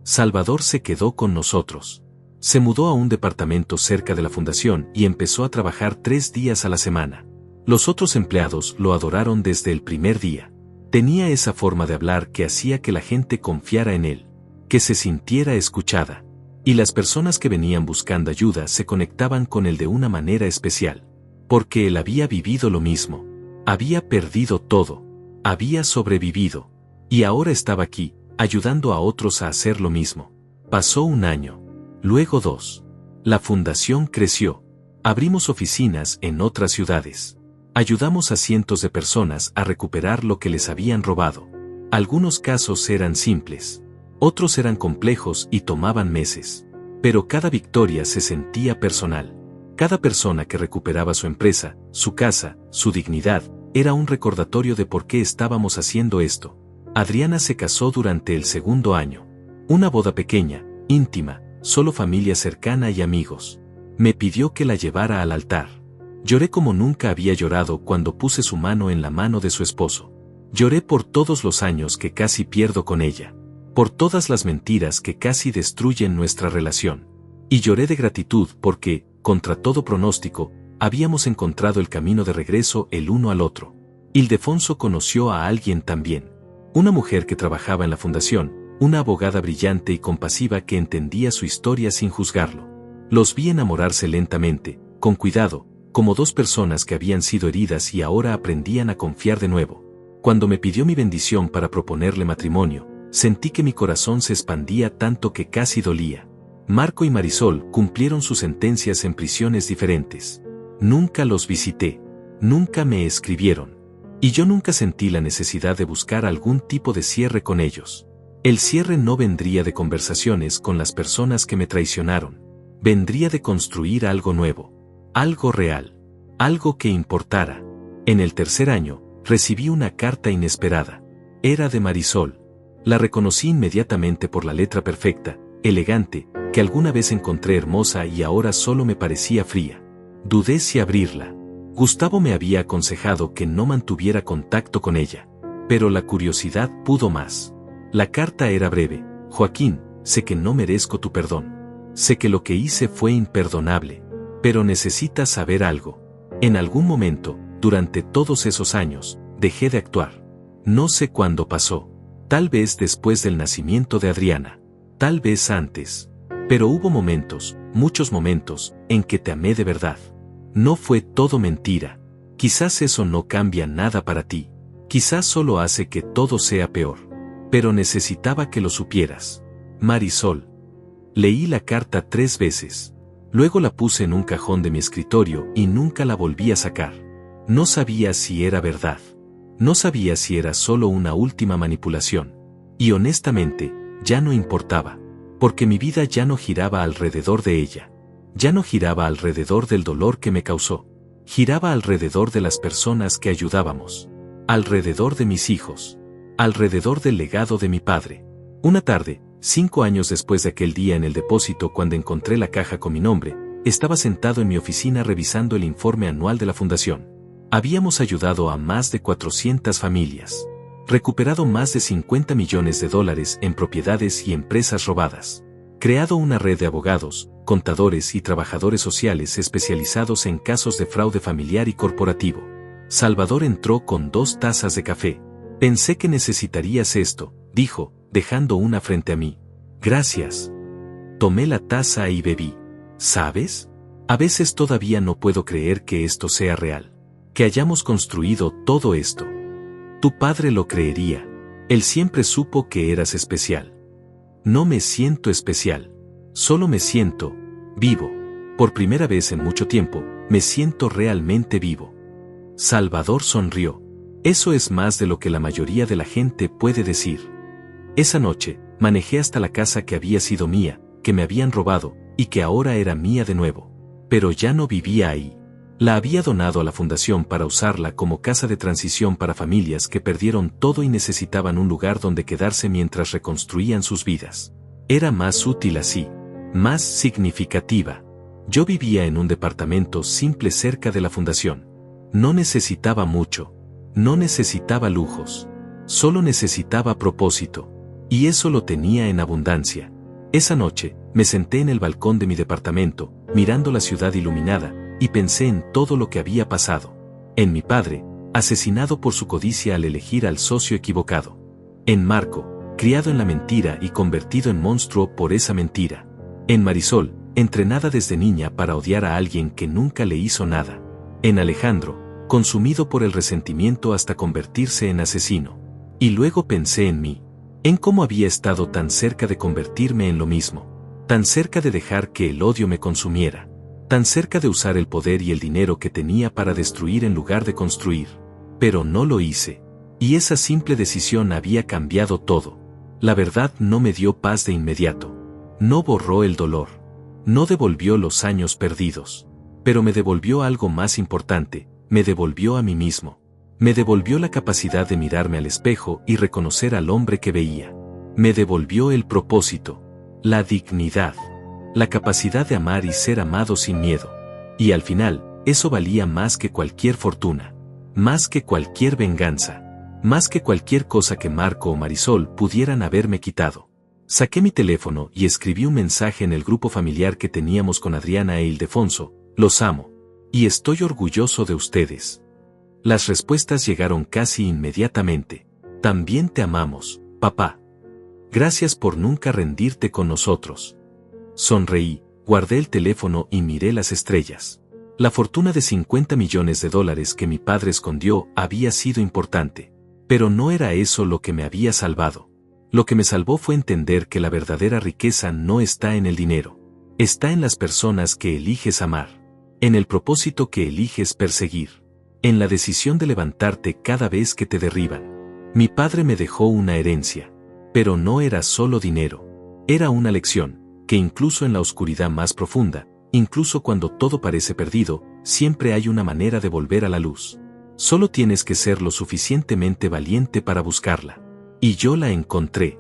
Salvador se quedó con nosotros. Se mudó a un departamento cerca de la fundación y empezó a trabajar 3 días a la semana. Los otros empleados lo adoraron desde el primer día. Tenía esa forma de hablar que hacía que la gente confiara en él, que se sintiera escuchada. Y las personas que venían buscando ayuda se conectaban con él de una manera especial. Porque él había vivido lo mismo. Había perdido todo. Había sobrevivido. Y ahora estaba aquí, ayudando a otros a hacer lo mismo. Pasó 1 año. Luego 2. La fundación creció. Abrimos oficinas en otras ciudades. Ayudamos a cientos de personas a recuperar lo que les habían robado. Algunos casos eran simples. Otros eran complejos y tomaban meses. Pero cada victoria se sentía personal. Cada persona que recuperaba su empresa, su casa, su dignidad, era un recordatorio de por qué estábamos haciendo esto. Adriana se casó durante el 2.º año. Una boda pequeña, íntima, solo familia cercana y amigos. Me pidió que la llevara al altar. Lloré como nunca había llorado cuando puse su mano en la mano de su esposo. Lloré por todos los años que casi pierdo con ella. Por todas las mentiras que casi destruyen nuestra relación. Y lloré de gratitud porque, contra todo pronóstico, habíamos encontrado el camino de regreso el uno al otro. Ildefonso conoció a alguien también. Una mujer que trabajaba en la fundación, una abogada brillante y compasiva que entendía su historia sin juzgarlo. Los vi enamorarse lentamente, con cuidado, como 2 personas que habían sido heridas y ahora aprendían a confiar de nuevo. Cuando me pidió mi bendición para proponerle matrimonio, sentí que mi corazón se expandía tanto que casi dolía. Marco y Marisol cumplieron sus sentencias en prisiones diferentes. Nunca los visité. Nunca me escribieron. Y yo nunca sentí la necesidad de buscar algún tipo de cierre con ellos. El cierre no vendría de conversaciones con las personas que me traicionaron. Vendría de construir algo nuevo. Algo real. Algo que importara. En el 3.er año, recibí una carta inesperada. Era de Marisol. La reconocí inmediatamente por la letra perfecta, elegante, que alguna vez encontré hermosa y ahora solo me parecía fría. Dudé si abrirla. Gustavo me había aconsejado que no mantuviera contacto con ella. Pero la curiosidad pudo más. La carta era breve. Joaquín, sé que no merezco tu perdón. Sé que lo que hice fue imperdonable. Pero necesitas saber algo. En algún momento, durante todos esos años, dejé de actuar. No sé cuándo pasó. Tal vez después del nacimiento de Adriana. Tal vez antes. Pero hubo momentos, muchos momentos, en que te amé de verdad. No fue todo mentira. Quizás eso no cambia nada para ti. Quizás solo hace que todo sea peor. Pero necesitaba que lo supieras. Marisol. Leí la carta 3 veces. Luego la puse en un cajón de mi escritorio y nunca la volví a sacar. No sabía si era verdad. No sabía si era solo una última manipulación. Y honestamente, ya no importaba. Porque mi vida ya no giraba alrededor de ella. Ya no giraba alrededor del dolor que me causó. Giraba alrededor de las personas que ayudábamos. Alrededor de mis hijos. Alrededor del legado de mi padre. Una tarde, 5 años después de aquel día en el depósito cuando encontré la caja con mi nombre, estaba sentado en mi oficina revisando el informe anual de la fundación. Habíamos ayudado a más de 400 familias. Recuperado más de $50 millones en propiedades y empresas robadas. Creado una red de abogados, contadores y trabajadores sociales especializados en casos de fraude familiar y corporativo. Salvador entró con 2 tazas de café. Pensé que necesitarías esto, dijo, dejando una frente a mí. Gracias. Tomé la taza y bebí. ¿Sabes? A veces todavía no puedo creer que esto sea real. Que hayamos construido todo esto. Tu padre lo creería. Él siempre supo que eras especial. No me siento especial. Solo me siento vivo. Por primera vez en mucho tiempo, me siento realmente vivo. Salvador sonrió. Eso es más de lo que la mayoría de la gente puede decir. Esa noche, manejé hasta la casa que había sido mía, que me habían robado, y que ahora era mía de nuevo. Pero ya no vivía ahí. La había donado a la fundación para usarla como casa de transición para familias que perdieron todo y necesitaban un lugar donde quedarse mientras reconstruían sus vidas. Era más útil así, más significativa. Yo vivía en un departamento simple cerca de la fundación. No necesitaba mucho. No necesitaba lujos. Solo necesitaba propósito. Y eso lo tenía en abundancia. Esa noche, me senté en el balcón de mi departamento, mirando la ciudad iluminada, y pensé en todo lo que había pasado. En mi padre, asesinado por su codicia al elegir al socio equivocado. En Marco, criado en la mentira y convertido en monstruo por esa mentira. En Marisol, entrenada desde niña para odiar a alguien que nunca le hizo nada. En Alejandro, consumido por el resentimiento hasta convertirse en asesino. Y luego pensé en mí, en cómo había estado tan cerca de convertirme en lo mismo, tan cerca de dejar que el odio me consumiera, tan cerca de usar el poder y el dinero que tenía para destruir en lugar de construir. Pero no lo hice. Y esa simple decisión había cambiado todo. La verdad no me dio paz de inmediato. No borró el dolor. No devolvió los años perdidos. Pero me devolvió algo más importante, me devolvió a mí mismo. Me devolvió la capacidad de mirarme al espejo y reconocer al hombre que veía. Me devolvió el propósito, la dignidad, la capacidad de amar y ser amado sin miedo. Y al final, eso valía más que cualquier fortuna, más que cualquier venganza, más que cualquier cosa que Marco o Marisol pudieran haberme quitado. Saqué mi teléfono y escribí un mensaje en el grupo familiar que teníamos con Adriana e Ildefonso: los amo. Y estoy orgulloso de ustedes. Las respuestas llegaron casi inmediatamente. También te amamos, papá. Gracias por nunca rendirte con nosotros. Sonreí, guardé el teléfono y miré las estrellas. La fortuna de $50 millones que mi padre escondió había sido importante. Pero no era eso lo que me había salvado. Lo que me salvó fue entender que la verdadera riqueza no está en el dinero. Está en las personas que eliges amar. En el propósito que eliges perseguir. En la decisión de levantarte cada vez que te derriban. Mi padre me dejó una herencia. Pero no era solo dinero. Era una lección, que incluso en la oscuridad más profunda, incluso cuando todo parece perdido, siempre hay una manera de volver a la luz. Solo tienes que ser lo suficientemente valiente para buscarla. Y yo la encontré.